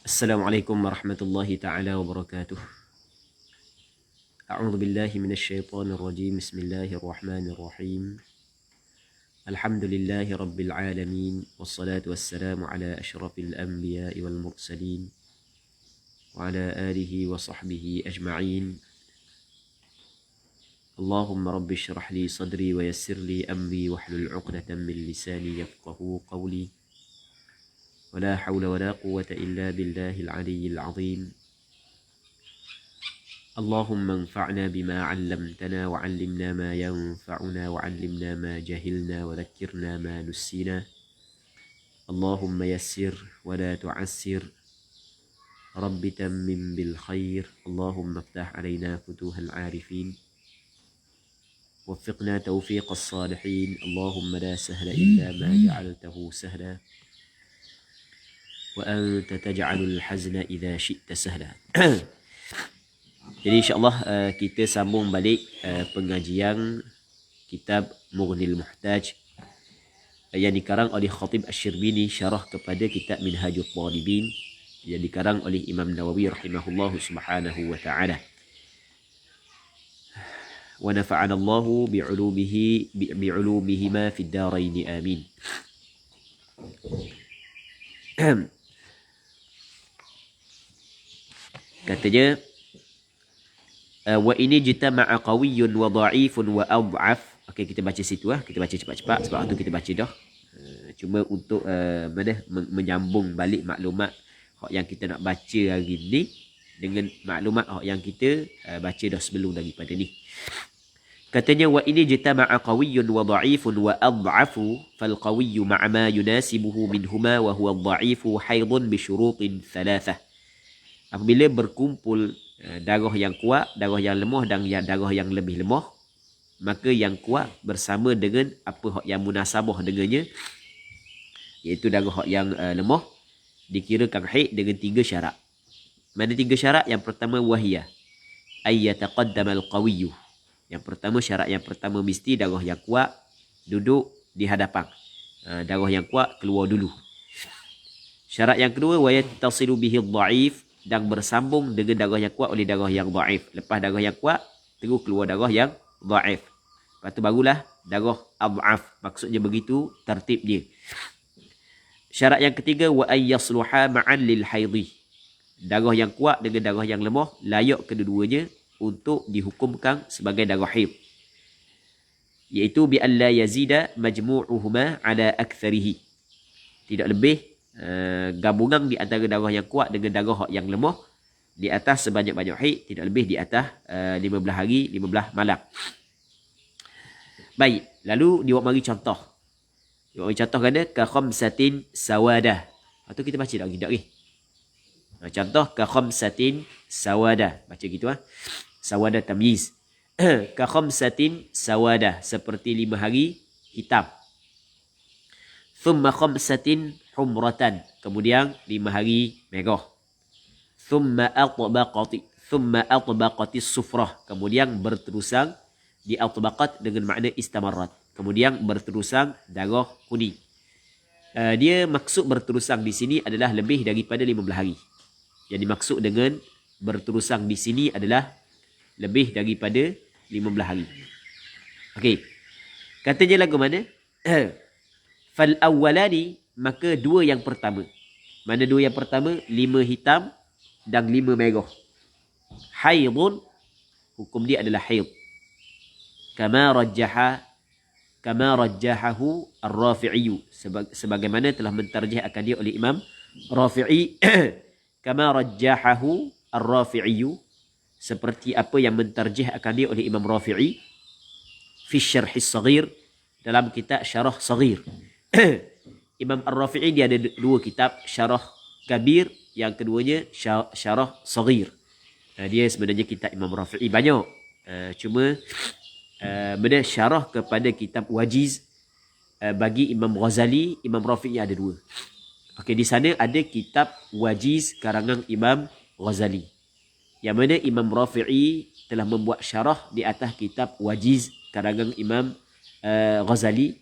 Assalamualaikum warahmatullahi ta'ala wabarakatuh. A'udzu billahi minasyaitonir rajim. Bismillahirrahmanirrahim. Alhamdulillahi rabbil alamin wassalatu wassalamu ala asyrafil anbiya'i wal mursalin wa ala alihi wa sahbihi ajma'in. Allahumma rabbi shrah li sadri wa yassir li amri wahlul 'uqdatam min lisani yafqahu qawli. ولا حول ولا قوة إلا بالله العلي العظيم. اللهم انفعنا بما علمتنا وعلمنا ما ينفعنا وعلمنا ما جهلنا وذكرنا ما نسينا. اللهم يسر ولا تعسر. رب تمم بالخير. اللهم افتح علينا فتوح العارفين. وفقنا توفيق الصالحين. اللهم لا سهل إلا ما جعلته سهلا wa anta taj'alul hazna idza syi'ta sahla. Jadi insya-Allah kita sambung balik pengajian kitab Mughnil Muhtaj yang dikarang oleh Khatib Asy-Syirbini, syarah kepada kitab Minhajul Talibin yang dikarang oleh Imam Nawawi rahimahullahu subhanahu wa ta'ala. Wa nafa'ana Allahu bi'ulumihima fid darain amin. Katanya wa ini jitama'a qawiyyun wa dha'ifun wa ad'af. Okey, kita baca situ kita baca cepat-cepat sebab tu kita baca dah. Cuma untuk menyambung balik maklumat yang kita nak baca hari ni dengan maklumat yang kita baca dah sebelum daripada ni. Katanya wa ini jitama'a qawiyyun wa dha'ifun wa ad'afu fal qawiyyu ma'a ma yunasibuhu minhuma wa huwa ad-dha'ifu haidun bi syurutin thalathah. Apabila berkumpul darah yang kuat, darah yang lemah dan darah yang lebih lemah, maka yang kuat bersama dengan apa yang munasabah dengannya, iaitu darah yang lemah, dikirakan haid dengan 3 syarat. Mana 3 syarat? Yang pertama wahiyah ayyataqaddama al-qawiyyu. Yang pertama, syarat yang pertama mesti darah yang kuat duduk di hadapan. Darah yang kuat keluar dulu. Syarat yang kedua wa yattasilu bihi ad-dha'if, dan bersambung dengan darah yang kuat oleh darah yang dhaif. Lepas darah yang kuat, terus keluar darah yang dhaif. Lepas tu barulah darah ad'af. Maksudnya begitu tertibnya. Syarat yang ketiga wa ayyasluha ma'an lil haidhi. Darah yang kuat dengan darah yang lemah layak kedua-duanya untuk dihukumkan sebagai darah haid. Iaitu bi alla yazida majmu'uhuma ala aktsarihi. Tidak lebih gabungan di antara darah yang kuat dengan darah yang lemah di atas sebanyak-banyak haid, tidak lebih di atas 15 hari 15 malam. Baik, lalu dia bagi contoh. Dia bagi contoh kata ka khamsatin sawadah. Atau kita baca lagi tak ni? Contoh ka khamsatin sawadah. Baca gitu Sawadah tamyiz. Ka khamsatin sawadah, seperti 5 hari hitam. Thumma khamsatin humratan, kemudian 5 hari merah. Thumma atbaqatis sufrah, kemudian berterusan di atbaqat dengan makna istamarrat, kemudian berterusan darah kuning. Dia maksud berterusan di sini adalah lebih daripada 15 hari. Yang dimaksud dengan berterusan di sini adalah lebih daripada 15 hari. Okey. Katanya lagu mana? Fal awwalani, maka 2 yang pertama. Mana 2 yang pertama? 5 hitam dan 5 merah. Haidun, hukum dia adalah haid. Kama rajjahahu ar-Rafi'i, sebagaimana telah mentarjih akan dia oleh Imam Rafi'i. Kama rajjahahu ar-Rafi'i, seperti apa yang mentarjih akan dia oleh Imam Rafi'i fi syarh as-saghir, dalam kitab syarah saghir. Imam Ar-Rafi'i dia ada 2 kitab, syarah kabir, yang keduanya syarah saghir. Dia sebenarnya kitab Imam Rafi'i banyak. Cuma benda syarah kepada kitab wajiz bagi Imam Ghazali, Imam Rafi'i ada 2. Okey, di sana ada kitab wajiz karangan Imam Ghazali, yang mana Imam Rafi'i telah membuat syarah di atas kitab wajiz karangan Imam Ghazali,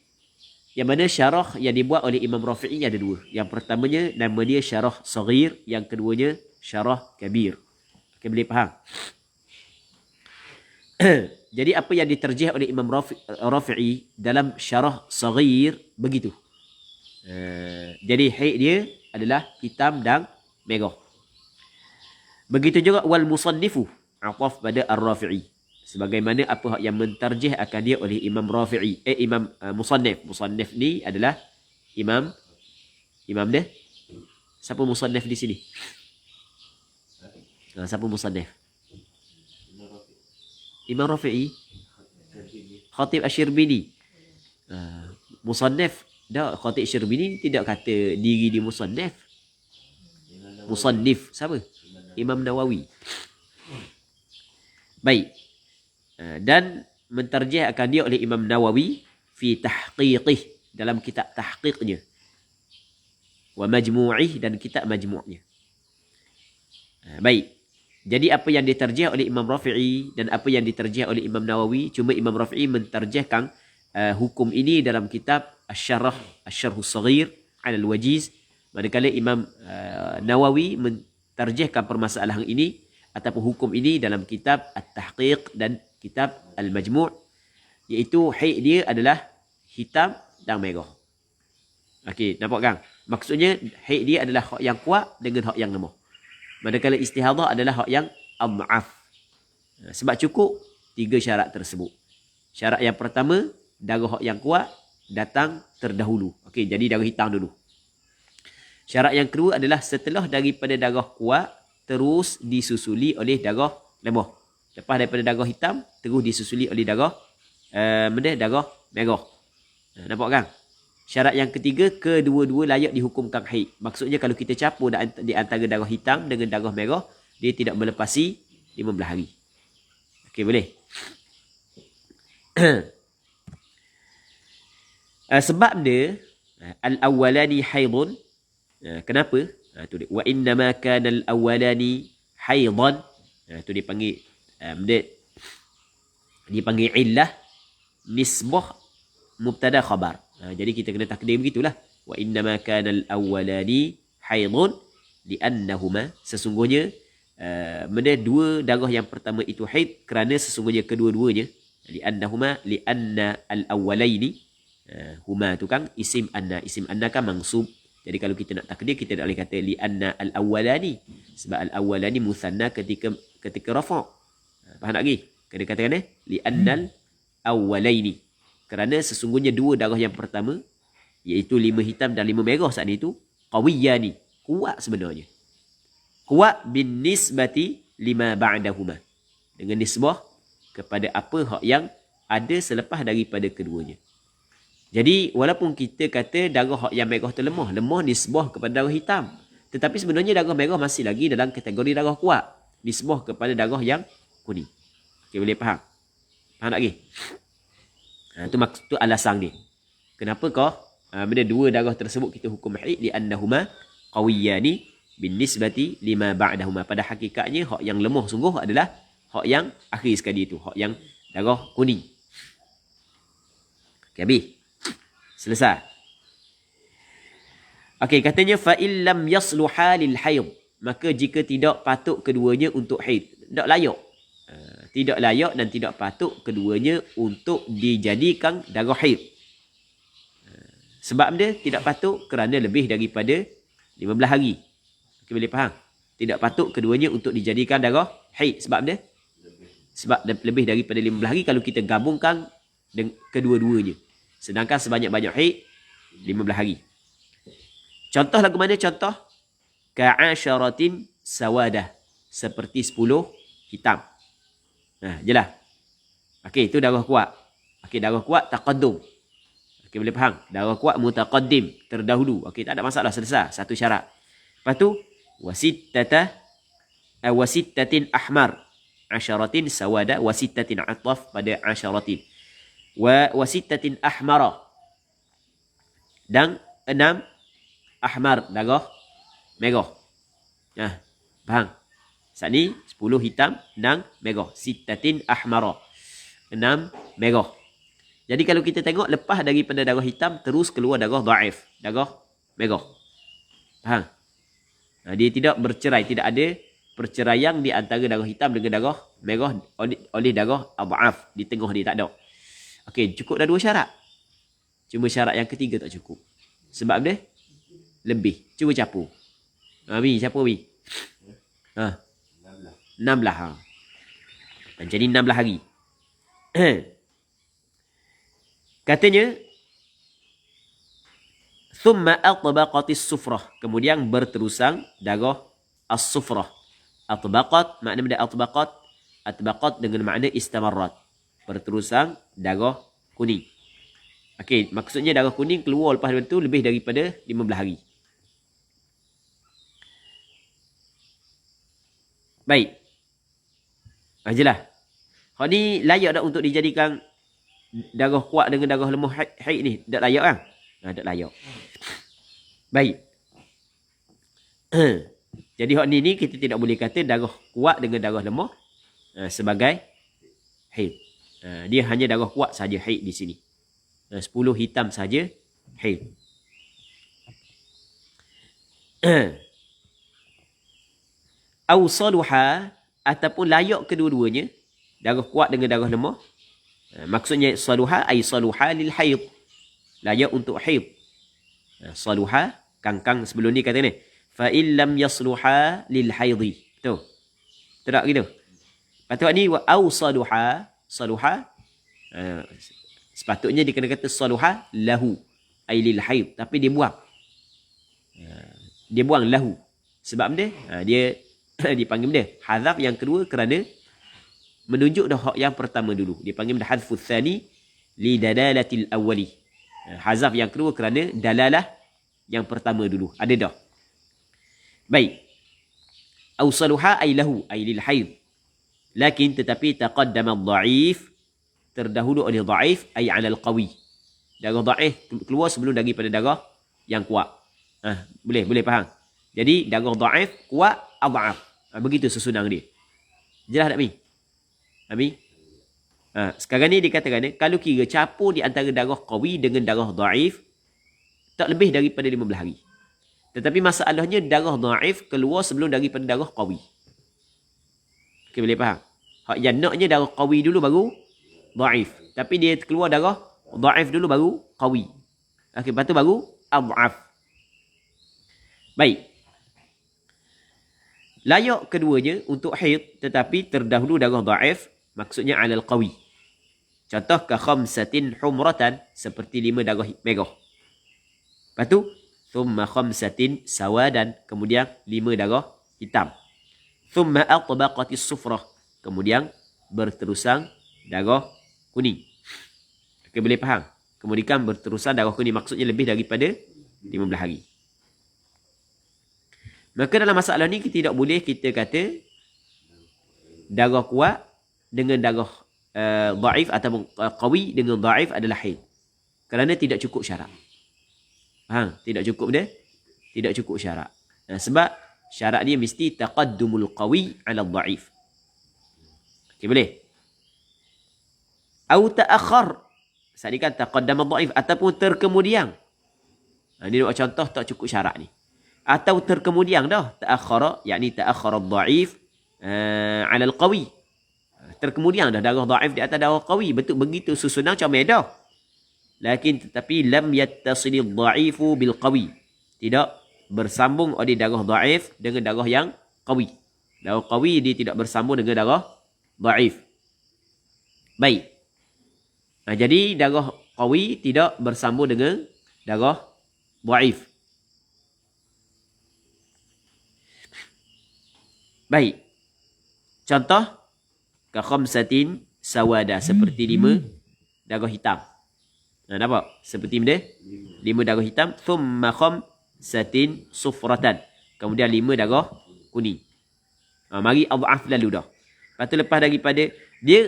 Yang mana syarah yang dibuat oleh Imam Rafi'i ada dua. Yang pertamanya nama dia syarah saghir, yang keduanya syarah kabir. Okay, boleh faham? Jadi apa yang diterjih oleh Imam Rafi'i dalam syarah saghir begitu. Jadi haid dia adalah hitam dan merah. Begitu juga wal musannifu, ataf pada ar-Rafi'i. Sebagaimana apa yang mentarjih akan dia oleh Imam Rafi'i, Imam Musannif. Musannif ni adalah Imam dia. Siapa Musannif di sini? Siapa Musannif? Imam Rafi'i. Khatib Asy-Syirbini. Musannif. Dah, Khatib Asy-Syirbini tidak kata diri dia Musannif. Musannif siapa? Imam Nawawi. Baik. Dan mentarjih akan dia oleh Imam Nawawi fi tahqiqih, dalam kitab tahqiqnya, wa majmu'ih, dan kitab majmu'nya. Baik. Jadi apa yang diterjih oleh Imam Rafi'i dan apa yang diterjih oleh Imam Nawawi, cuma Imam Rafi'i mentarjihkan hukum ini dalam kitab Asy-Syarhus Shaghir 'ala al-Wajiz, manakala Imam Nawawi mentarjihkan permasalahan ini ataupun hukum ini dalam kitab At-Tahqiq dan kitab Al-Majmu', iaitu haid dia adalah hitam dan merah. Okey, nampak kan? Maksudnya haid dia adalah hak yang kuat dengan hak yang lemah. Manakala istihadah adalah hak yang adhaf. Sebab cukup 3 syarat tersebut. Syarat yang pertama, darah hak yang kuat datang terdahulu. Okey, jadi darah hitam dulu. Syarat yang kedua adalah setelah daripada darah kuat terus disusuli oleh darah lemah. Lepas daripada darah hitam terus disusuli oleh darah darah merah. Nampak kan? Syarat yang ketiga, kedua-dua layak dihukumkan haid. Maksudnya kalau kita campur di antara darah hitam dengan darah merah, dia tidak melepasi 15 hari. Okey, boleh? Sebab dia al-awwalani haidun. Kenapa? Tu dia. Wa innama kana al-awwalani haidan. Tu dia panggil dia panggil illah nisbah mubtada khabar. Jadi kita kena takdir begitulah. Wa innama kana al-awwalani haidun li'annahuma, sesungguhnya dua darah yang pertama itu haid kerana sesungguhnya kedua-duanya, li'anna al-awwalaini, huma tu kan isim anna kan mansub. Jadi kalau kita nak takdir, kita tak boleh kata li'anna al-awwalani, sebab al-awwalani musanna ketika rafa'. Faham tak lagi? Kena katakan li'anna al-awwalaini, kerana sesungguhnya dua darah yang pertama, iaitu 5 hitam dan 5 merah saat itu, qawiyani, kuat sebenarnya. Kuat bin nisbati lima ba'dahuma, dengan nisbah kepada apa hak yang ada selepas daripada keduanya. Jadi walaupun kita kata darah hak yang merah tu lemah nisbah kepada darah hitam, tetapi sebenarnya darah merah masih lagi dalam kategori darah kuat, nisbah kepada darah yang kuning. Okey, boleh faham? Faham tak lagi? Tu alasan dia. Kenapa kau benda dua darah tersebut kita hukum haid, li annahuma qawiyani bin nisbati lima ba'dahuma. Pada hakikatnya hak yang lemah sungguh adalah hak yang akhir sekali itu, hak yang darah kuning. Okey, habis. Selesai. Okey, katanya fa illam yasluha lil haid, maka jika tidak patut keduanya untuk haid, tak layak. Tidak layak dan tidak patut keduanya untuk dijadikan darah haid. Sebab dia tidak patut kerana lebih daripada 15 hari. Okay, boleh faham? Tidak patut keduanya untuk dijadikan darah haid. Sebab dia? Sebab lebih daripada 15 hari kalau kita gabungkan dengan kedua-duanya. Sedangkan sebanyak-banyak haid 15 hari. Contoh lagu mana contoh? Ka'asyaratin sawadah. Seperti 10 hitam. Jelas. Okey, itu darah kuat. Okey, darah kuat taqaddum. Okey, boleh faham? Darah kuat mutaqaddim, terdahulu. Okey, tak ada masalah, selesai. Satu syarat. Lepas tu wasittatin ahmar. Asyaratin sawada, wasittatin ataf pada asyaratin. Wasittatin ahmara. Dan 6 ahmar, darah merah. Faham? Saat ni 10 hitam dan merah. Sittatin ahmara. 6 merah. Jadi kalau kita tengok lepas daripada darah hitam terus keluar darah dhaif, darah merah. Faham? Dia tidak bercerai, tidak ada perceraian di antara darah hitam dengan darah merah oleh darah adhaf. Di tengah dia tak ada. Okey, cukup dah 2 syarat. Cuma syarat yang ketiga tak cukup. Sebab dia lebih. Cuba capur. Mi, capur Mi. 16. Jadi 16 hari. Katanya thumma atbaqatis sufrah, kemudian berterusan darah as-sufrah. Atbaqat makna benda atbaqat dengan makna istamarrat, berterusan darah kuning. Okey, maksudnya darah kuning keluar lepas itu lebih daripada 15 hari. Baik. Jelas. Hak ni layak tak untuk dijadikan darah kuat dengan darah lemah haid ni? Tak layak kan? Tak layak. Baik. Jadi hak ni kita tidak boleh kata darah kuat dengan darah lemah sebagai haid. Dia hanya darah kuat saja haid di sini. 10 hitam saja haid. Awsaluha, ataupun layak kedua-duanya, darah kuat dengan darah lemah. Maksudnya saluha ay saluha lil haid, layak untuk haid. Saluha, kangkang sebelum ni kata ni, fa illam yasluha lil haidhi. Betul? Tak gitu. Patut ni wa awsaluha, saluha, sepatutnya dia kena kata saluha lahu ay lil haid, tapi dia buang. Dia buang lahu. Sebab dia dia dipanggil dia hazaf yang kedua kerana menunjuk dah hak yang pertama dulu. Dia panggil dah hazfus tsani li dalalatil awwali. Hazaf yang kedua kerana dalalah yang pertama dulu. Ada dah. Baik. Awsaluha ay lahu ay lil haid. Lakin tetapi taqaddama dhaif, terdahulu oleh dhaif ay ala al-qawi. Darah dhaif keluar sebelum daripada darah yang kuat. Boleh faham. Jadi darah dhaif kuat adhaf. Begitu susunan dia. Jelas tak Mi? Mi? Sekarang ni dikatakan kalau kira capur di antara darah qawi dengan darah dhaif tak lebih daripada 15 hari. Tetapi masalahnya darah dhaif keluar sebelum daripada darah qawi. Okey, boleh faham? Hak yang naknya darah qawi dulu baru dhaif. Tapi dia keluar darah dhaif dulu baru qawi. Okey, lepas tu baru adhaf. Baik. Layak keduanya untuk haid tetapi terdahulu darah dhaif, maksudnya alal qawi. Contoh ka khamsatin humratan, seperti 5 darah merah. Lepas tu thumma khamsatin sawadan, kemudian 5 darah hitam. Thumma atbaqatis sufrah, kemudian berterusan darah kuning. Okey, boleh faham? Kemudian berterusan darah kuning maksudnya lebih daripada 15 hari. Maka dalam masalah ni kita tidak boleh kita kata darah kuat dengan darah dhaif atau qawi dengan dhaif adalah haid. Kerana tidak cukup syarat. Faham? Tidak cukup dia? Tidak cukup syarat. Sebab syarat dia mesti taqaddumul qawi ala dhaif. Okey, boleh? Au ta'akhir. Tadi kan taqaddama dhaif ataupun terkemudian. Ini dua contoh tak cukup syarat ni. Atau terkemudian dah, ta'akhara, yakni ta'akhara dhaif ala al-qawi. Terkemudian dah darah dhaif di atas darah qawi. Betul begitu susunan comel dah. Lakin tetapi lam yattasilid dhaifu bil qawi. Tidak bersambung oleh darah dhaif dengan darah yang qawi. Darah qawi dia tidak bersambung dengan darah dhaif. Baik. Jadi darah qawi tidak bersambung dengan darah dhaif. Baik. Contoh ka khamsatin sawada, seperti 5 darah hitam. Nampak? Seperti benda 5 darah hitam, thumma khamsatin sufratan. Kemudian 5 darah kuning. Mari adhaf lalu dah. Lepas daripada dia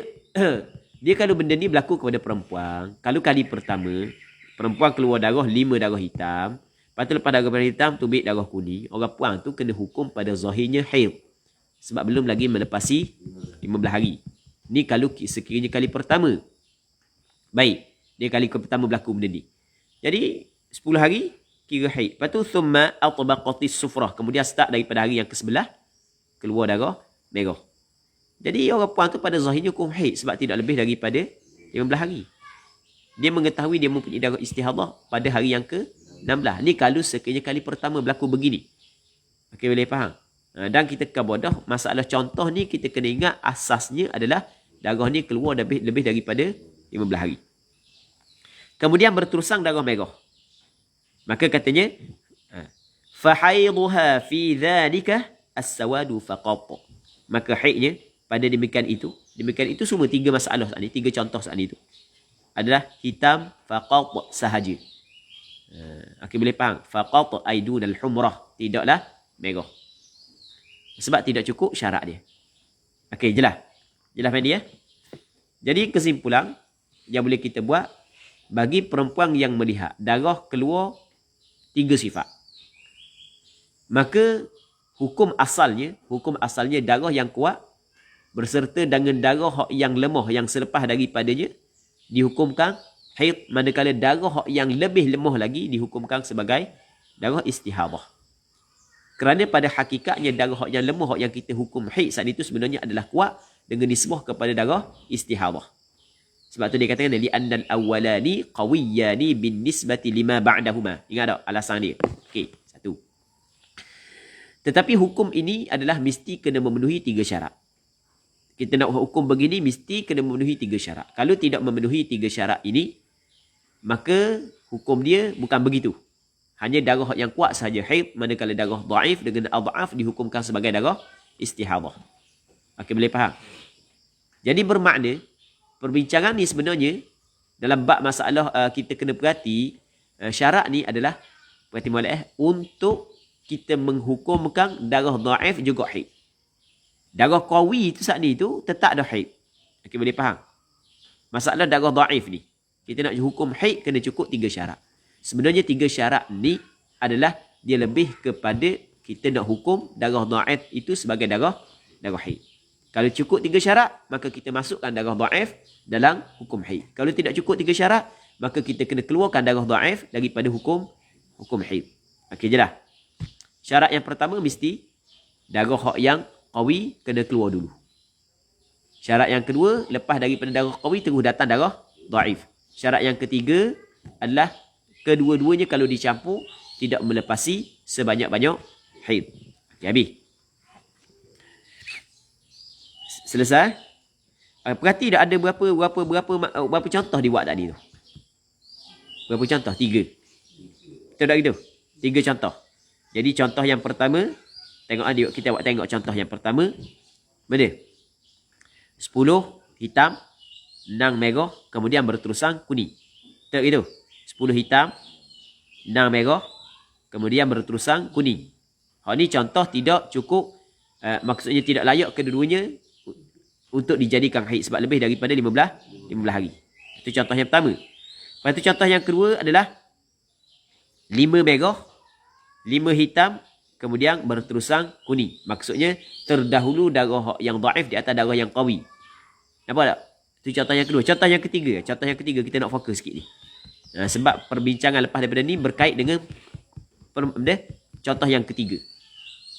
dia kalau benda ni berlaku kepada perempuan, kalau kali pertama perempuan keluar darah 5 darah hitam, lepas tu lepas darah hitam tubik darah kuning, orang puan tu kena hukum pada zahirnya haid. Sebab belum lagi melepasi 15 hari. Ni kalau sekiranya kali pertama. Baik. Dia kali pertama berlaku benda ni. Jadi 10 hari kira haid. Lepas tu thumma atbaqatis sufrah. Kemudian start daripada hari yang ke-11 keluar darah merah. Jadi orang puan tu pada zahirnya hukum haid sebab tidak lebih daripada 15 hari. Dia mengetahui dia mempunyai darah istihadah pada hari yang ke-16. Ni kalau sekiranya kali pertama berlaku begini. Okey, boleh faham? Dan kita kabodah masalah contoh ni kita kena ingat asasnya adalah darah ni keluar lebih daripada 15 hari. Kemudian berterusang darah merah. Maka katanya fahaiduha fi dhalika as-sawadu faqat. Maka haidnya pada demikian itu semua 3 masalah saat ni, 3 contoh saat ni tu adalah hitam faqat sahaja. Okey, boleh faham? Faqat aidun al-humrah, tidaklah merah. Sebab tidak cukup syarat dia. Okey, jelas. Jelas Fendi ya? Jadi kesimpulan yang boleh kita buat, bagi perempuan yang melihat darah keluar 3 sifat, maka hukum asalnya darah yang kuat berserta dengan darah yang lemah yang selepas daripadanya dihukumkan haid, manakala darah yang lebih lemah lagi dihukumkan sebagai darah istihadah. Kerana pada hakikatnya darah yang lemah yang kita hukum haid saat itu sebenarnya adalah kuat dengan nisbah kepada darah istihadah. Sebab tu dia katakan li annal awwalani qawiyani bin nisbati lima ba'dahuma. Ingat tak alasan dia? Okey, 1. Tetapi hukum ini adalah mesti kena memenuhi 3 syarat. Kita nak hukum begini mesti kena memenuhi 3 syarat. Kalau tidak memenuhi 3 syarat ini, maka hukum dia bukan begitu. Hanya darah yang kuat sahaja haid, manakala darah dhaif dengan adhaf dihukumkan sebagai darah istihadah. Okey, boleh faham? Jadi bermakna perbincangan ni sebenarnya dalam bab masalah kita kena perhati syarat ni adalah perhati molek untuk kita menghukumkan darah dhaif juga haid. Darah qawi tu saat ni tu tetap dah haid. Okey, boleh faham? Masalah darah dhaif ni kita nak hukum haid kena cukup 3 syarat. Sebenarnya 3 syarat ni adalah dia lebih kepada kita nak hukum darah dhaif itu sebagai darah haid. Kalau cukup 3 syarat, maka kita masukkan darah dhaif dalam hukum haid. Kalau tidak cukup 3 syarat, maka kita kena keluarkan darah dhaif daripada hukum haid. Okey, jelas. Syarat yang pertama mesti darah yang qawi kena keluar dulu. Syarat yang kedua, lepas daripada darah qawi terus datang darah dhaif. Syarat yang ketiga adalah kedua-duanya kalau dicampur tidak melepasi sebanyak-banyak haid. Okey, habis. Selesai? Perhati dah ada berapa contoh dibuat tadi tu. Berapa contoh? 3. Betul tak gitu? 3 contoh. Jadi contoh yang pertama, kita tengok contoh yang pertama. Mana? 10 hitam, 6 merah, kemudian berterusang kuning. Betul gitu? 10 hitam, 6 merah, kemudian berterusang kuning. Hal ni contoh tidak cukup, maksudnya tidak layak kedua-duanya untuk dijadikan haid sebab lebih daripada 15 hari. Itu contoh yang pertama. Lepas tu contoh yang kedua adalah 5 merah, 5 hitam, kemudian berterusang kuning. Maksudnya terdahulu darah yang dhaif di atas darah yang qawi. Nampak tak? Itu contoh yang kedua. Contoh yang ketiga kita nak fokus sikit ni. Sebab perbincangan lepas daripada ni berkait dengan contoh yang ketiga.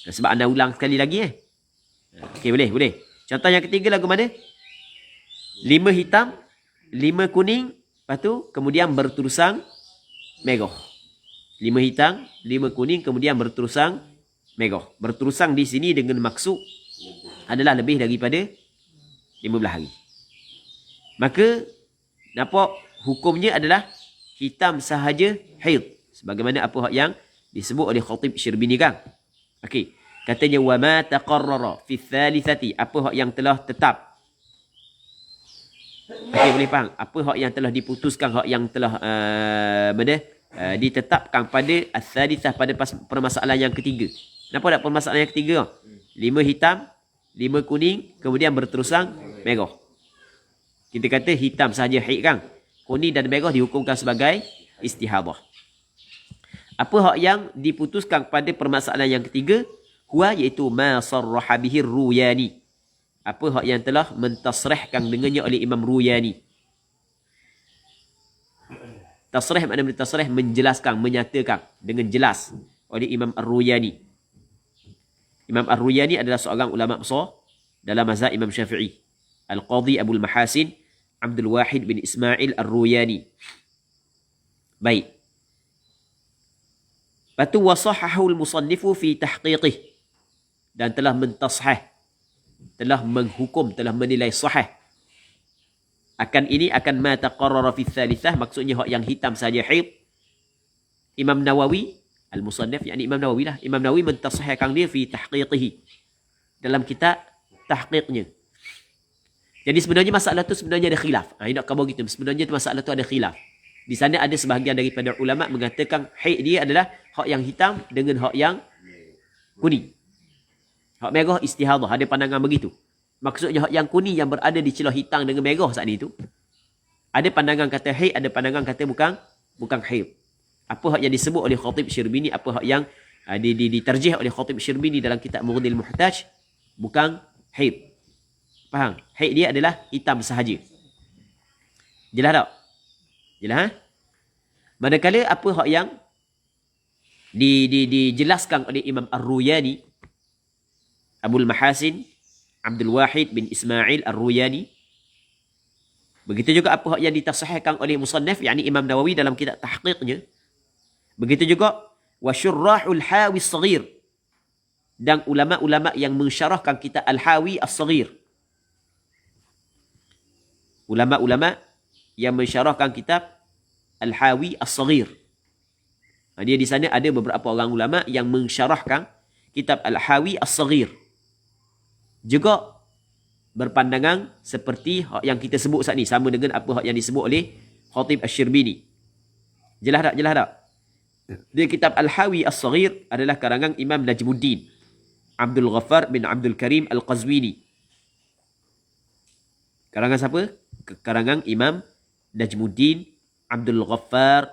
Sebab anda ulang sekali lagi Okey, boleh. Contoh yang ketiga lagu mana? 5 hitam, 5 kuning, lepas tu kemudian berterusang merah. 5 hitam, 5 kuning, kemudian berterusang merah. Berterusang di sini dengan maksud adalah lebih daripada 15 hari. Maka nampak hukumnya adalah hitam sahaja haid. Sebagaimana apa yang disebut oleh Khatib Syirbini kan? Okey. Katanya wa ma taqarrara fi thalithati, apa hak yang telah tetap. Okey, boleh faham? Apa hak yang telah diputuskan, hak yang telah ditetapkan pada ats-tsalitsah, pada permasalahan yang ketiga. Nampak tak permasalahan yang ketiga? 5 hitam, 5 kuning, kemudian berterusang merah. Kita kata hitam sahaja haid kan? Kuning dan merah dihukumkan sebagai istihadah. Apa hak yang diputuskan pada permasalahan yang ketiga? Huwa, iaitu ma sarraha bihi Ruyani. Apa hak yang telah mentasrihkan dengannya oleh Imam Ruyani. Tasrih makna tasrih menjelaskan, menyatakan dengan jelas oleh Imam Ar-Ruyani. Imam Ar-Ruyani adalah seorang ulama besar dalam mazhab Imam Syafi'i. Al-Qadhi Abul Mahasin Abdul Wahid bin Ismail Ar-Ruyani. Baik. Lepas tu wasahahu al-musannifu fi tahqiqih. Dan telah mentashih, telah menghukum, telah menilai sahih. Akan ini akan ma taqarrara fi thalithah, maksudnya hak yang hitam saja haid. Imam Nawawi al-musannif, yakni Imam Nawawi lah. Imam Nawawi mentasahihkan dia fi tahqiqihi, dalam kitab tahqiqnya. Jadi sebenarnya masalah tu sebenarnya ada khilaf. Nak khabar gitu. Sebenarnya tu masalah tu ada khilaf. Di sana ada sebahagian daripada ulama mengatakan haid dia adalah hak yang hitam dengan hak yang kuning. Hak merah istihadah, ada pandangan begitu. Maksudnya hak yang kuning yang berada di celah hitam dengan merah saat ini tu. Ada pandangan kata haid, ada pandangan kata bukan haid. Apa hak yang disebut oleh Khatib Syirbini, apa hak yang diterjih oleh Khatib Syirbini dalam kitab Mughnil Muhtaj, bukan haid. Faham? Haid dia adalah hitam sahaja. Jelas tak? Jelas, ha? Manakala apa hak yang dijelaskan oleh Imam Ar-Ruyani, Abul Mahasin Abdul Wahid bin Ismail Ar-Ruyani. Begitu juga apa yang ditasahihkan oleh musannif, yakni Imam Nawawi dalam kitab tahqiqnya. Begitu juga wa syurrahul hawi as-saghir, dan ulama-ulama yang mensyarahkan kitab Al-Hawi as-Saghir. Ulama-ulama yang mensyarahkan kitab Al-Hawi as-Saghir. Dia di sana ada beberapa orang ulama yang mensyarahkan kitab Al-Hawi as-Saghir. Juga berpandangan seperti yang kita sebut saat ni, sama dengan apa yang disebut oleh Khatib Asy-Syirbini. Jelas tak? Jelas tak? Dia kitab Al-Hawi as-Saghir adalah karangan Imam Najmuddin Abdul Ghaffar bin Abdul Karim Al-Qazwini. Karangan siapa? Karangan Imam Najmuddin Abdul Ghaffar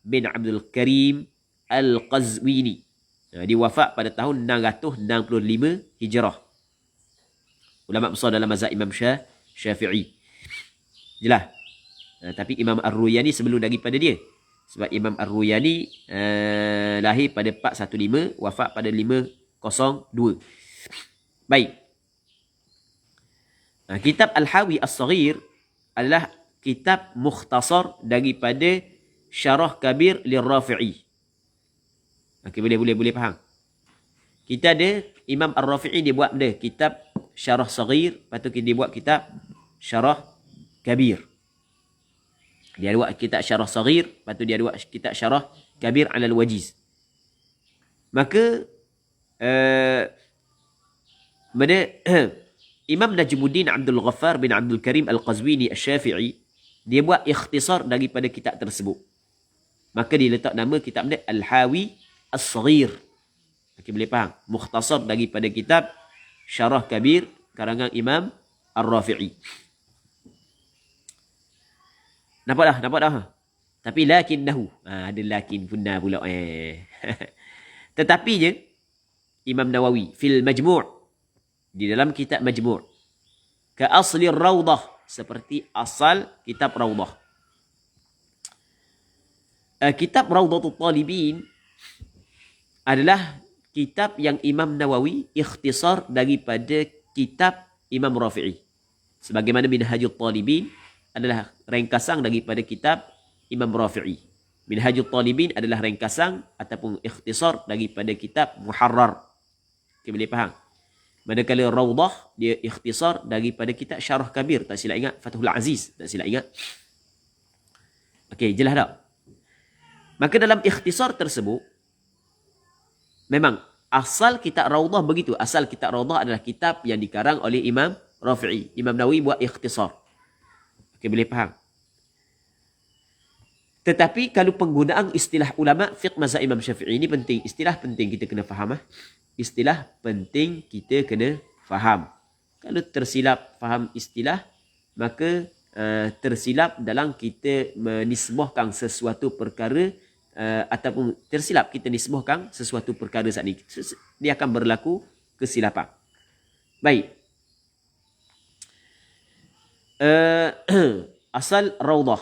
bin Abdul Karim Al-Qazwini. Dia wafat pada tahun 665 Hijrah. Ulama besar dalam mazhab Imam Syafi'i. Jelas. Tapi Imam Ar-Ruyani sebelum daripada dia. Sebab Imam Ar-Ruyani lahir pada 415, wafat pada 502. Baik. Kitab Al-Hawi as-Saghir adalah kitab mukhtasar daripada Syarah Kabir Lir-Rafi'i. Okey, boleh faham. Kita ada Imam Ar-Rafi'i, dia buat benda kitab Syarah Saghir, lepas tu dia buat kitab Syarah Kabir. Dia buat kitab Syarah Saghir, lepas tu dia buat kitab Syarah Kabir 'ala al-Wajiz. Maka Imam Najmuddin Abdul Ghaffar bin Abdul Karim Al-Qazwini Asy-Syafi'i, dia buat ikhtisar daripada kitab tersebut. Maka dia letak nama kitab dia Al-Hawi As-Saghir. Okey, boleh faham? Mukhtasar daripada kitab Syarah Kabir karangan Imam Ar-Rafi'i. Nampak dah? Tapi lakinnahu. Ada lakin punna pula. Tetapi je Imam Nawawi fil Majmu', di dalam kitab Majmu', ka asli Rawdah, seperti asal kitab Rawdah. Kitab Rawdatul Talibin adalah kitab yang Imam Nawawi ikhtisar daripada kitab Imam Rafi'i. Sebagaimana Minhajul Talibin adalah ringkasan daripada kitab Imam Rafi'i. Minhajul Talibin adalah ringkasan ataupun ikhtisar daripada kitab Muharrar. Okay, boleh faham? Manakala Rawdah dia ikhtisar daripada kitab Syarah Kabir, tak silap ingat, Fathul Aziz, tak silap ingat. Okey, jelas tak? Maka dalam ikhtisar tersebut, memang asal kitab Rawdah begitu. Asal kitab Rawdah adalah kitab yang dikarang oleh Imam Rafi'i. Imam Nawawi buat ikhtisar. Okey, boleh faham? Tetapi kalau penggunaan istilah ulama fiqh mazhab Imam Syafi'i ini penting. Istilah penting kita kena faham. Istilah penting kita kena faham. Kalau tersilap faham istilah, maka tersilap dalam kita menisbahkan sesuatu perkara, ataupun tersilap kita nisbahkan sesuatu perkara saat ini. Dia akan berlaku kesilapan. Baik. Asal Rawdah.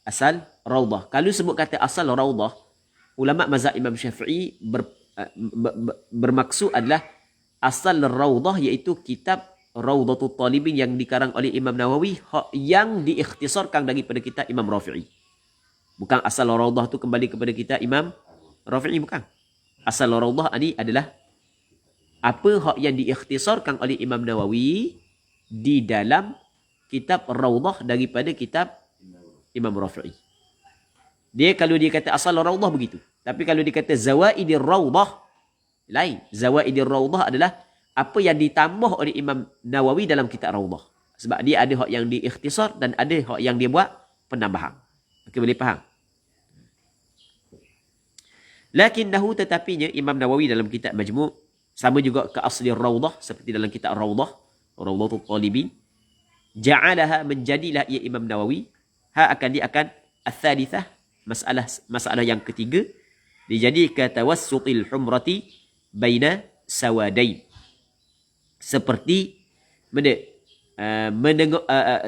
Asal raudah. Kalau sebut kata asal raudah, ulama mazhab Imam Syafi'i bermaksud adalah asal raudah iaitu kitab Raudatul Talibin yang dikarang oleh Imam Nawawi yang diikhtisarkan daripada kitab Imam Rafi'i. Bukan asal raudah tu kembali kepada kitab Imam Rafi'i, bukan. Asal raudah ini adalah apa yang diikhtisarkan oleh Imam Nawawi di dalam kitab Raudah daripada kitab Imam Rafi'i. Dia kalau dia kata asal Raudah begitu. Tapi kalau dia kata Zawaidir Raudah, lain. Zawaidir Raudah adalah apa yang ditambah oleh Imam Nawawi dalam kitab Raudah. Sebab dia ada hak yang diikhtisar dan ada hak yang dia buat penambahan. Okey, boleh faham? Lakinnahu, tetapinya Imam Nawawi dalam kitab Majmu' sama juga ke asli Raudah seperti dalam kitab Raudah, Raudatul Talibin. Ja'alaha, menjadilah ia Imam Nawawi. Dia akan al-thalithah, masalah yang ketiga, dijadikan tawassutil humrati baina sawadain. Seperti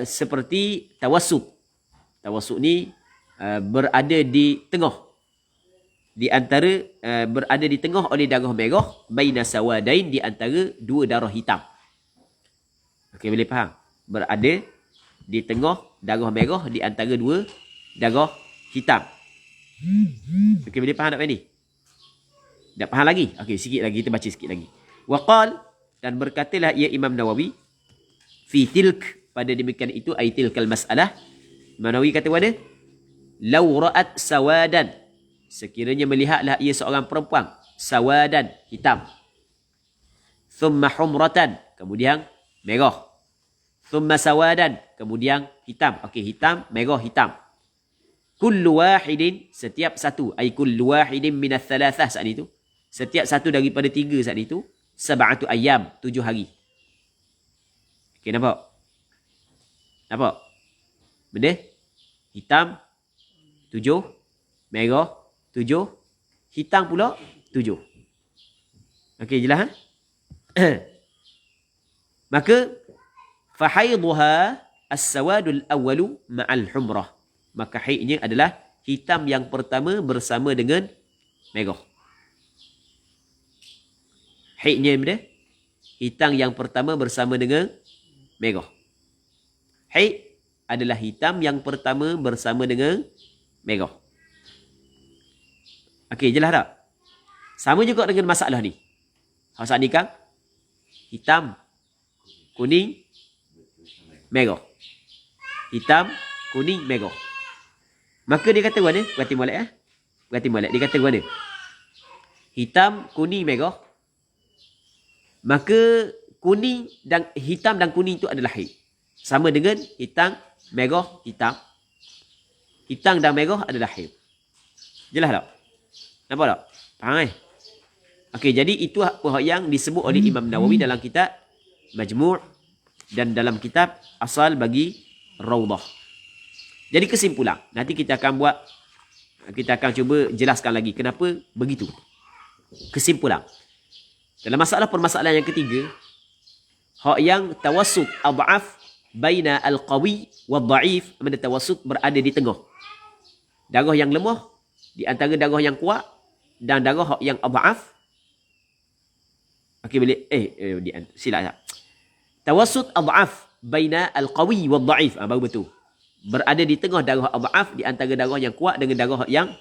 seperti tawassut. Tawassut ni berada di tengah. Di antara berada di tengah oleh darah merah, baina sawadain, di antara dua darah hitam. Okey, boleh faham? Berada di tengah darah merah di antara dua darah hitam. Okey, boleh faham tak ni? Tak faham lagi? Okey, sikit lagi, kita baca sikit lagi. Waqal, dan berkatalah ia Imam Nawawi, fi tilk, pada demikian itu, ay tilkal mas'alah. Imam Nawawi kata pada, law ra'at sawadan, sekiranya melihatlah ia seorang perempuan, sawadan, hitam. Thumma humratan, kemudian merah. Thumma sawadan, kemudian hitam. Okey, hitam, merah, hitam. Kullu wahidin, setiap satu, ay kullu wahidin minas thalathah, saat itu, setiap satu daripada tiga saat itu, sab'atu ayyam, 7 hari. Okey, nampak? Nampak? Benda? Hitam, 7. Merah, 7. Hitam pula, 7. Okey, jelas? Maka, fahaiduha as-sawadul awwalu ma'al humrah. Maka haidnya adalah hitam yang pertama bersama dengan merah. Haidnya benda? Hitam yang pertama bersama dengan merah. Haid adalah hitam yang pertama bersama dengan merah. Okey, jelas tak? Sama juga dengan masalah ni. Masalah ni kan? Hitam, kuning, merah. Hitam, kuning, merah. Maka dia kata mana? Berarti molek eh? Berarti molek. Dia kata mana? Hitam, kuning, merah. Maka kuning dan hitam dan kuning itu adalah haid. Sama dengan hitam, merah, hitam. Hitam dan merah adalah haid. Jelas tak? Nampak tak? Faham eh? Okey, jadi itu apa yang disebut oleh Imam Nawawi dalam kitab Majmu' dan dalam kitab Asal bagi Raudah. Jadi kesimpulan, nanti kita akan cuba jelaskan lagi kenapa begitu. Kesimpulan. Dalam permasalahan yang ketiga, hak yang tawassut ad'af baina al-qawi wad-dha'if, mana tawassut berada di tengah. Darah yang lemah di antara darah yang kuat dan darah hak yang ad'af. Okey, boleh silap. Tawassut ad'af baina al-qawi wad-dha'if. Baru betul. Berada di tengah darah ad'af di antara darah yang kuat dengan darah yang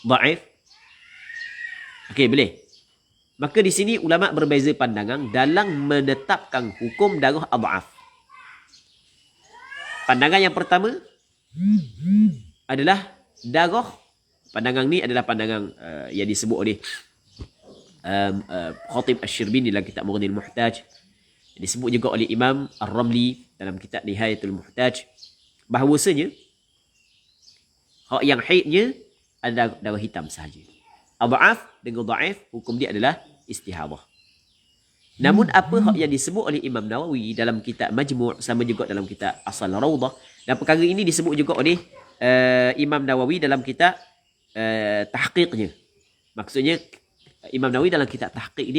dha'if. Okey, boleh. Maka di sini ulama berbeza pandangan dalam menetapkan hukum darah ad'af. Pandangan yang pertama adalah darah, pandangan ni adalah pandangan yang disebut oleh Khatib Asy-Syirbini dalam kitab Mughnil Muhtaj. Disebut juga oleh Imam Ar-Ramli dalam kitab Nihayatul Muhtaj. Bahawasanya hak yang haidnya adalah darah hitam sahaja. Ad'af dengan dha'if, hukum dia adalah istihadah. Namun apa hak yang disebut oleh Imam Nawawi dalam kitab Majmu' sama juga dalam kitab Asal Raudah, dan perkara ini disebut juga oleh Imam Nawawi dalam kitab tahqiqnya. Maksudnya Imam Nawawi dalam kitab tahqiq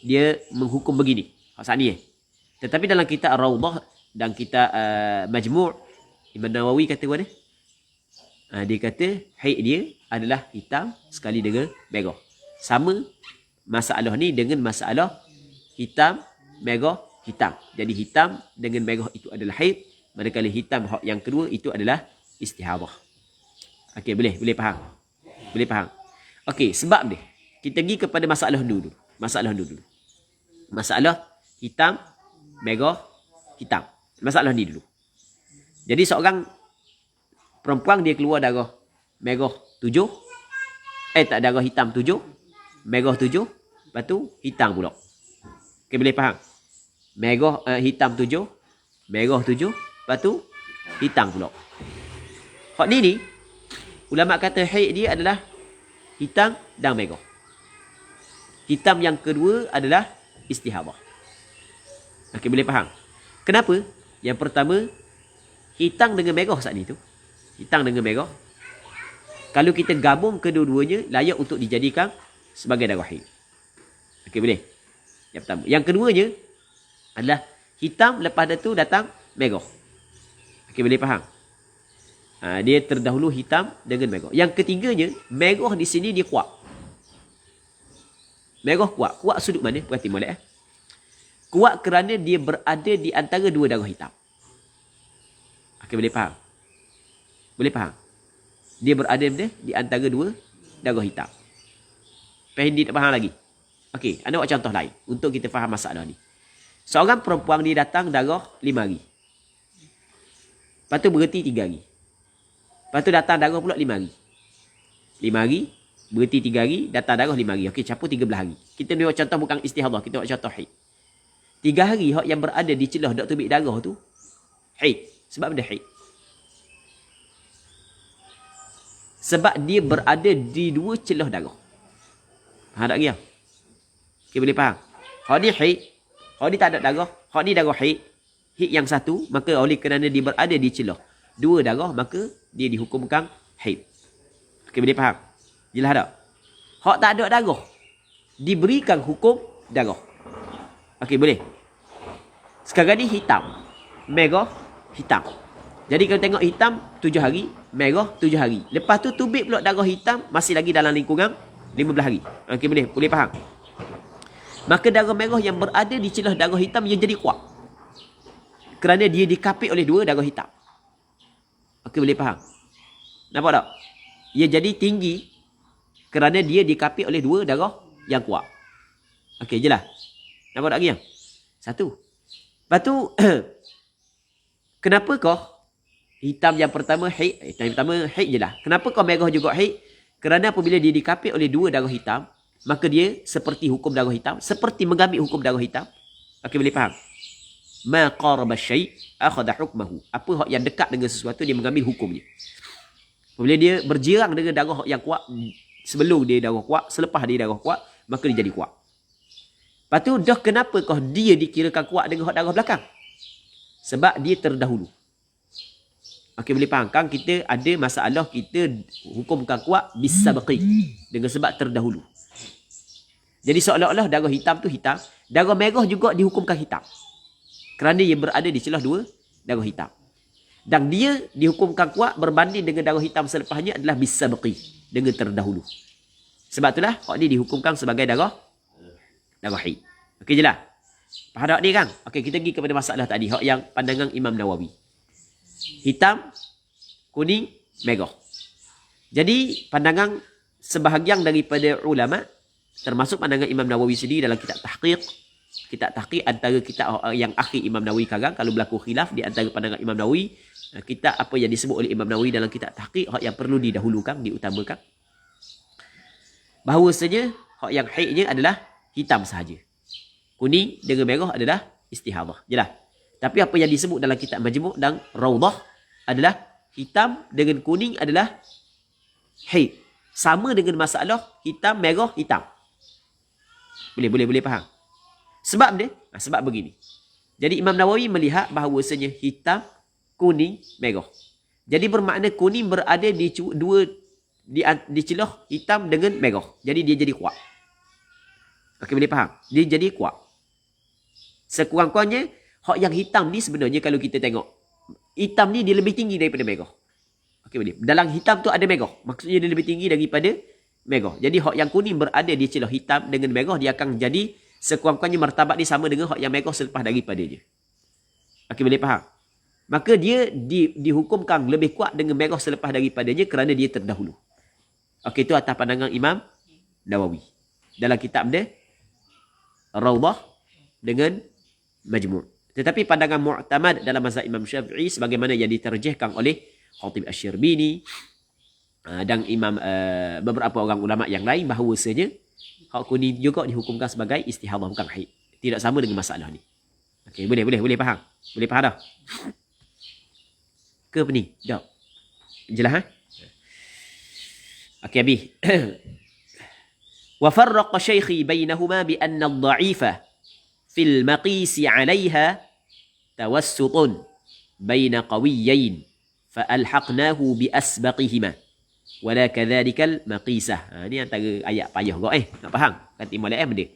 dia menghukum begini. Hak saat ni. Tetapi dalam kitab Raudah dan kitab Majmu', Imam Nawawi kata mana? Dia kata haid dia adalah hitam sekali dengan merah. Sama masalah ni dengan masalah hitam, merah, hitam. Jadi hitam dengan merah itu adalah haid. Manakala hitam yang kedua itu adalah istihadah. Okey, boleh faham? Boleh faham? Okey, sebab dia. Kita pergi kepada masalah dulu. Masalah hitam, merah, hitam. Masalah ni dulu. Jadi seorang perempuan dia keluar darah merah 7. Darah hitam 7. Merah 7. Lepas tu hitam pula. Okey, boleh faham? Hitam 7. Merah 7. Lepas tu hitam pula. Hak ni ulama kata haid dia adalah hitam dan merah. Hitam yang kedua adalah istihadah. Okey, boleh faham? Kenapa? Yang pertama, hitam dengan merah saat ni tu. Hitam dengan merah. Kalau kita gabung kedua-duanya, layak untuk dijadikan sebagai darah haid. Okey, boleh? Yang pertama. Yang keduanya adalah hitam, lepas tu datang merah. Okey, boleh faham? Dia terdahulu hitam dengan merah. Yang ketiganya, merah di sini dia kuat. Merah kuat. Kuat sudut mana? Perhati molek. Kuat kerana dia berada di antara dua darah hitam. Okey, boleh faham? Boleh faham? Dia berada di antara dua darah hitam. Pendi tak faham lagi? Okey, anda buat contoh lain untuk kita faham masalah ni. Seorang perempuan dia datang darah 5 hari. Lepas tu berhenti 3 hari. Lepas tu datang darah pula 5 hari. 5 hari, berhenti 3 hari, datang darah 5 hari. Okey, campur 13 hari. Kita buat contoh bukan istihadah, kita buat contoh haid. 3 hari hak yang berada di celah dak tubik darah tu haid. Sebab benda haid. Sebab dia berada di dua celah darah. Faham tak dia? Okey, boleh faham? Hak ni haid, hak ni tak ada darah, hak ni darah haid. Haid yang satu, maka oleh kerana dia berada di celah dua darah, maka dia dihukumkan haid. Okey, boleh faham? Jelas tak? Hak tak ada darah diberikan hukum darah. Okey, boleh. Sekarang ni hitam, merah, hitam. Jadi kalau tengok hitam 7 hari, merah 7 hari. Lepas tu tubik pula darah hitam masih lagi dalam lingkungan 15 hari. Okey, boleh faham? Maka darah merah yang berada di celah darah hitam ia jadi kuat. Kerana dia dikapit oleh dua darah hitam. Okey, boleh faham? Nampak tak? Ia jadi tinggi kerana dia dikapit oleh dua darah yang kuat. Okey, jelas? Nampak tak lagi? Satu. Lepas tu, kenapa kau hitam yang pertama haid? Hitam yang pertama haid je lah. Kenapa kau merah juga haid? Kerana apabila dia dikapit oleh dua darah hitam, maka dia seperti hukum darah hitam, seperti mengambil hukum darah hitam. Okey, boleh faham? Ma qaraba syai' akhadha hukmahu. Apa hak yang dekat dengan sesuatu dia mengambil hukumnya. Apabila dia berjirang dengan darah yang kuat, sebelum dia darah kuat, selepas dia darah kuat, maka dia jadi kuat. Lepas tu dah kenapa kau dia dikirakan kuat dengan hak darah belakang? Sebab dia terdahulu. Okey, boleh faham kan? Kita ada masalah kita hukumkan kuat bisabqi, dengan sebab terdahulu. Jadi seolah-olah darah hitam tu hitam, darah merah juga dihukumkan hitam. Kerana ia berada di celah dua darah hitam. Dan dia dihukumkan kuat berbanding dengan darah hitam selepasnya adalah bisabqi, dengan terdahulu. Sebab itulah hak ni dihukumkan sebagai darah haid. Okey, jelas? Faham tak ni kan? Okey, kita pergi kepada masalah tadi, hak yang pandangan Imam Nawawi. Hitam, kuning, merah. Jadi pandangan sebahagian daripada ulama, termasuk pandangan Imam Nawawi sendiri dalam kitab tahqiq antara kitab yang akhir Imam Nawawi karang, kalau berlaku khilaf di antara pandangan Imam Nawawi, kitab apa yang disebut oleh Imam Nawawi dalam kitab tahqiq, hak yang perlu didahulukan, diutamakan, bahawasanya hak yang haidnya adalah hitam sahaja. Kuning dengan merah adalah istihadah. Jelas? Tapi apa yang disebut dalam kitab Majmu' dan Rawdah adalah hitam dengan kuning adalah haid. Sama dengan masalah hitam, merah, hitam. Boleh faham? Sebab dia, sebab begini. Jadi Imam Nawawi melihat bahawasanya hitam, kuning, merah. Jadi bermakna kuning berada di di celah hitam dengan merah. Jadi dia jadi kuat. Okey, boleh faham? Dia jadi kuat. Sekurang-kurangnya hak yang hitam ni sebenarnya kalau kita tengok, hitam ni dia lebih tinggi daripada merah. Okey, Okey, boleh. Dalam hitam tu ada merah. Maksudnya dia lebih tinggi daripada merah. Jadi hak yang kuning berada di celah hitam dengan merah, dia akan jadi sekurang-kurangnya martabat dia sama dengan hak yang merah selepas daripada dia. Okey, boleh faham? Maka dia dihukumkan lebih kuat dengan merah selepas daripadanya kerana dia terdahulu. Okey, itu atas pandangan Imam Nawawi. Dalam kitab dia, Rawdah dengan Majmu'. Tetapi pandangan mu'tamad dalam mazhab Imam Syafi'i sebagaimana yang diterjihkan oleh Khatib Asy-Syirbini dan beberapa orang ulama yang lain bahawasanya hak kuning juga dihukumkan sebagai istihadah, bukan haid. Tidak sama dengan masalah ni. Okey, boleh faham? Boleh faham dah? Ke apa ni? Dah. Jelas ha? Okey, habis. Wa farraqa syaikhi bainahuma bi anna ad-dha'ifa fil maqisi 'alayha tawassutun baina qawiyyain fa alhaqnahu bi asbaqihima wala kadzalikal maqisah. Ni antara ayat payah kau nak faham? Kata molek benda.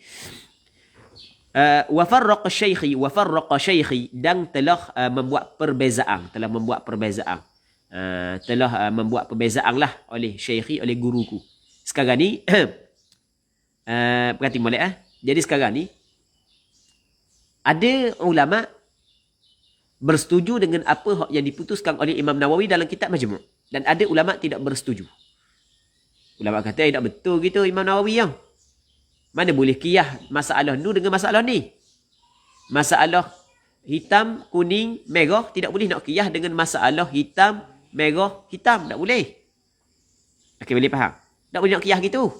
Wa farraqa syaikhi dan telah membuat perbezaan, telah membuat perbezaan lah oleh syaikhi, oleh guruku. Sekarang ni perhati molek Jadi sekarang ni ada ulama bersetuju dengan apa yang diputuskan oleh Imam Nawawi dalam kitab Majmu', dan ada ulama tidak bersetuju. Ulama kata tak betul gitu Imam Nawawi yang. Mana boleh qiyas masalah ni dengan masalah ni? Masalah hitam, kuning, merah tidak boleh nak qiyas dengan masalah hitam, merah, hitam. Tak boleh. Okey, boleh faham? Tak boleh nak qiyas gitu.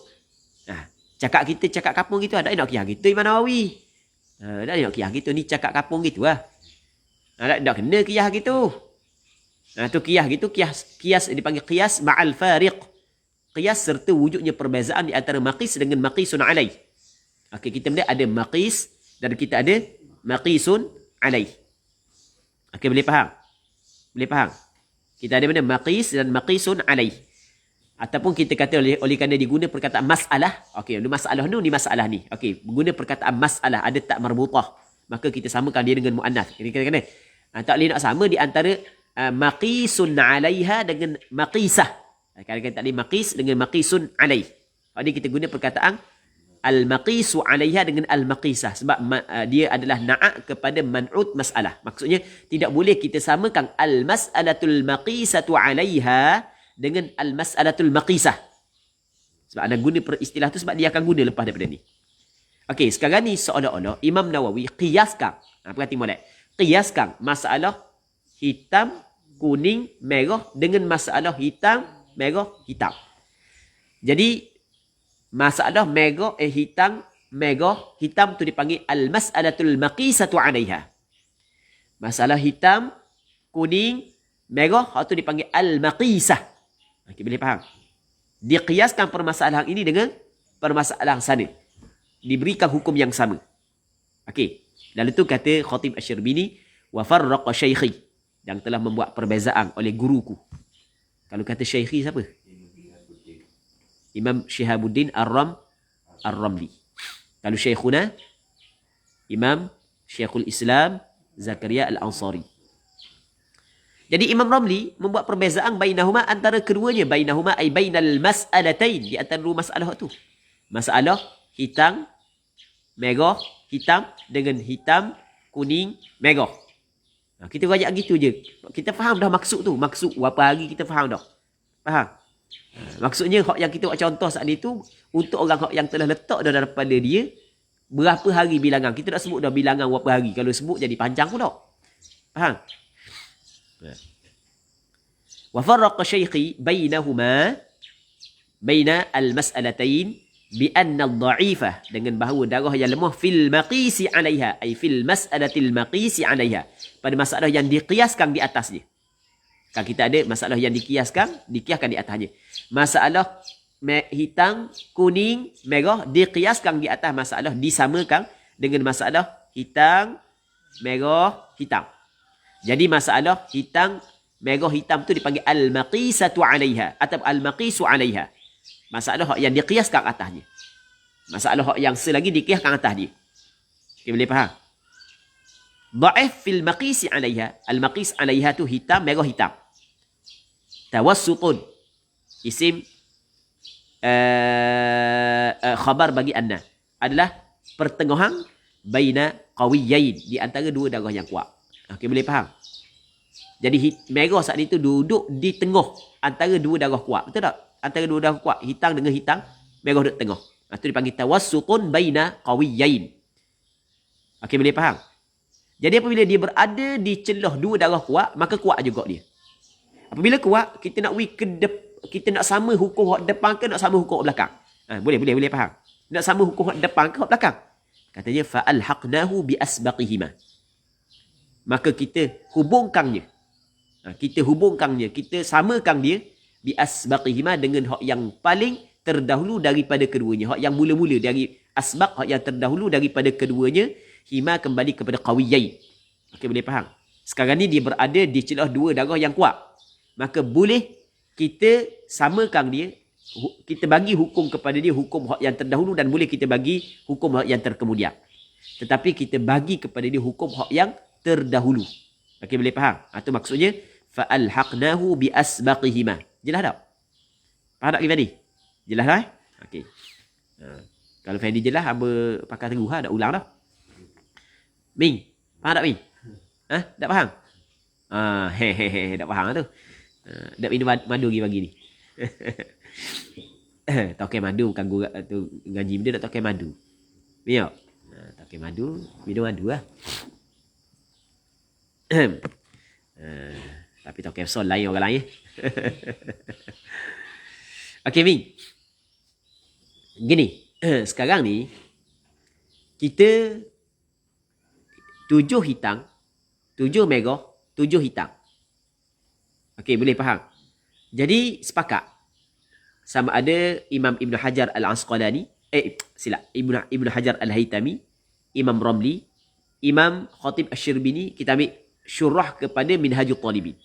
Cakap kampung gitu. Tak nak qiyas gitu Imam Nawawi. Tak nak qiyas gitu. Ni cakap kampung gitu lah. Tak kena qiyas gitu. Tu qiyas gitu. Qiyas dipanggil qiyas ma'al fariq. Qiyas serta wujudnya perbezaan di antara maqis dengan maqisun alaih. Okey, kita melihat ada maqis dan kita ada maqisun alaih. Okey, boleh faham? Boleh faham? Kita ada mana maqis dan maqisun alaih. Ataupun kita kata oleh kerana diguna perkataan masalah. Okey, ni masalah ni masalah ni. Okey, guna perkataan masalah ada tak marbutah. Maka kita samakan dia dengan muannas. Ini kata-kata tak boleh nak sama di antara maqisun alaiha dengan maqisah. Kadang-kadang tak boleh maqis dengan maqisun alaih. Jadi kita guna perkataan al-maqisu alaiha dengan al-maqisah. Sebab dia adalah na'at kepada man'ut masalah. Maksudnya tidak boleh kita samakan al-mas'alatul maqisatu alaiha dengan al-mas'alatul maqisah. Sebab anda guna istilah tu sebab dia akan guna lepas daripada ni. Okey, sekarang ni seolah-olah Imam Nawawi qiyaskan. Perhati molek. Qiyaskan masalah hitam, kuning, merah dengan masalah hitam, merah, hitam. Jadi masalah merah, hitam, merah, hitam tu dipanggil al-mas'alatul maqisatu 'alaiha. Masalah hitam, kuning, merah, tu dipanggil al-maqisah. Okey, boleh faham? Diqiyaskan permasalahan ini dengan permasalahan sana. Diberikan hukum yang sama. Okey. Lalu tu kata Khatib Asy-Syirbini wa farraqa syaikhi, yang telah membuat perbezaan oleh guruku. Kalau kata syaikhi siapa? Imam Syihabuddin Ar-Ramli. Kalau syaikhuna Imam Syekhul Islam Zakaria Al-Ansari. Jadi Imam Ramli membuat perbezaan bainahuma antara keduanya. Bainahuma ay bainal mas'alatain, di antara dua masalah tu. Masalah hitam, merah, hitam dengan hitam, kuning, merah. Kita rayak gitu je. Kita faham dah maksud tu. Maksud berapa hari kita faham dah. Faham? Maksudnya hak yang kita buat contoh saat ni tu untuk orang hak yang telah letak dah daripada dia berapa hari bilangan. Kita tak sebut dah bilangan berapa hari. Kalau sebut jadi panjang pun tak. Faham? Wa farraqa syaikhi bainahuma baina al-mas'alatain bi anna ad-dha'ifah, dengan bahawa darah yang lemah fil maqisi 'alaiha ay fil mas'alatil maqisi 'alaiha, pada masalah yang diqiyaskan di atasnya. Kan kita ada masalah yang diqiyaskan di atasnya. Masalah hitam, kuning, merah diqiyaskan di atas masalah, disamakan dengan masalah hitam, merah, hitam. Jadi masalah hitam, merah, hitam tu dipanggil al-maqisatu 'alaiha atau al-maqisu 'alaiha. Masalah yang diqiyaskan atasnya. Masalah yang selagi diqiyaskan atas dia. Okay, boleh faham? Dha'if fil maqisi 'alaiha. Al-maqis 'alaiha tu hitam, merah, hitam. Tawassutun. Isim khabar bagi anna. Adalah pertengahan baina qawiyain. Di antara dua darah yang kuat. Okey, boleh faham? Jadi merah saat itu duduk di tengah antara dua darah kuat. Betul tak? Antara dua darah kuat. Hitam dengan hitam. Merah duduk tengah. Itu dipanggil tawassutun baina qawiyain. Okey, boleh faham? Jadi apabila dia berada di celah dua darah kuat, maka kuat juga dia. Apabila kuat, kita nak kita nak sama hukum hak depan ke nak sama hukum hak belakang? Boleh faham. Nak sama hukum hak depan ke hak belakang? Katanya fa'alhaqnahu bi asbaqihima. Maka kita hubungkannya. Kita samakan dia bi asbaqihima dengan hak yang paling terdahulu daripada keduanya. Hak yang mula-mula dari asbaq, hak yang terdahulu daripada keduanya. Hima kembali kepada qawiyai. Okey, boleh faham? Sekarang ni dia berada di celah dua darah yang kuat. Maka boleh kita samakan dia, kita bagi hukum kepada dia hukum hak yang terdahulu dan boleh kita bagi hukum hak yang terkemudian. Tetapi kita bagi kepada dia hukum hak yang terdahulu. Okey, boleh faham? Itu maksudnya fa'alhaqnahu bi asbaqihima. Jelas tak? Faham tak tadi? Jelas tak? Okey. Kalau Fendi jelas, hamba pakai teguh tak ulang dah. Ming, faham tak Ming? Tak faham? Tak faham tu. Tak minum madu lagi pagi ni. Tokai madu bukan gurau tu, ngaji dia nak tokai madu. Tengok. Tokai madu, minum madu lah. Tapi tokai sol lain orang lain. Okey Ming. Gini, sekarang ni kita 7 hitam, 7 merah, 7 hitam. Okey, boleh faham? Jadi, sepakat. Sama ada Imam Ibn Hajar Al-Asqalani, Ibn Hajar Al-Haytami, Imam Ramli, Imam Khatib Asy-Syirbini, kita ambil syurah kepada Minhajul Talibin.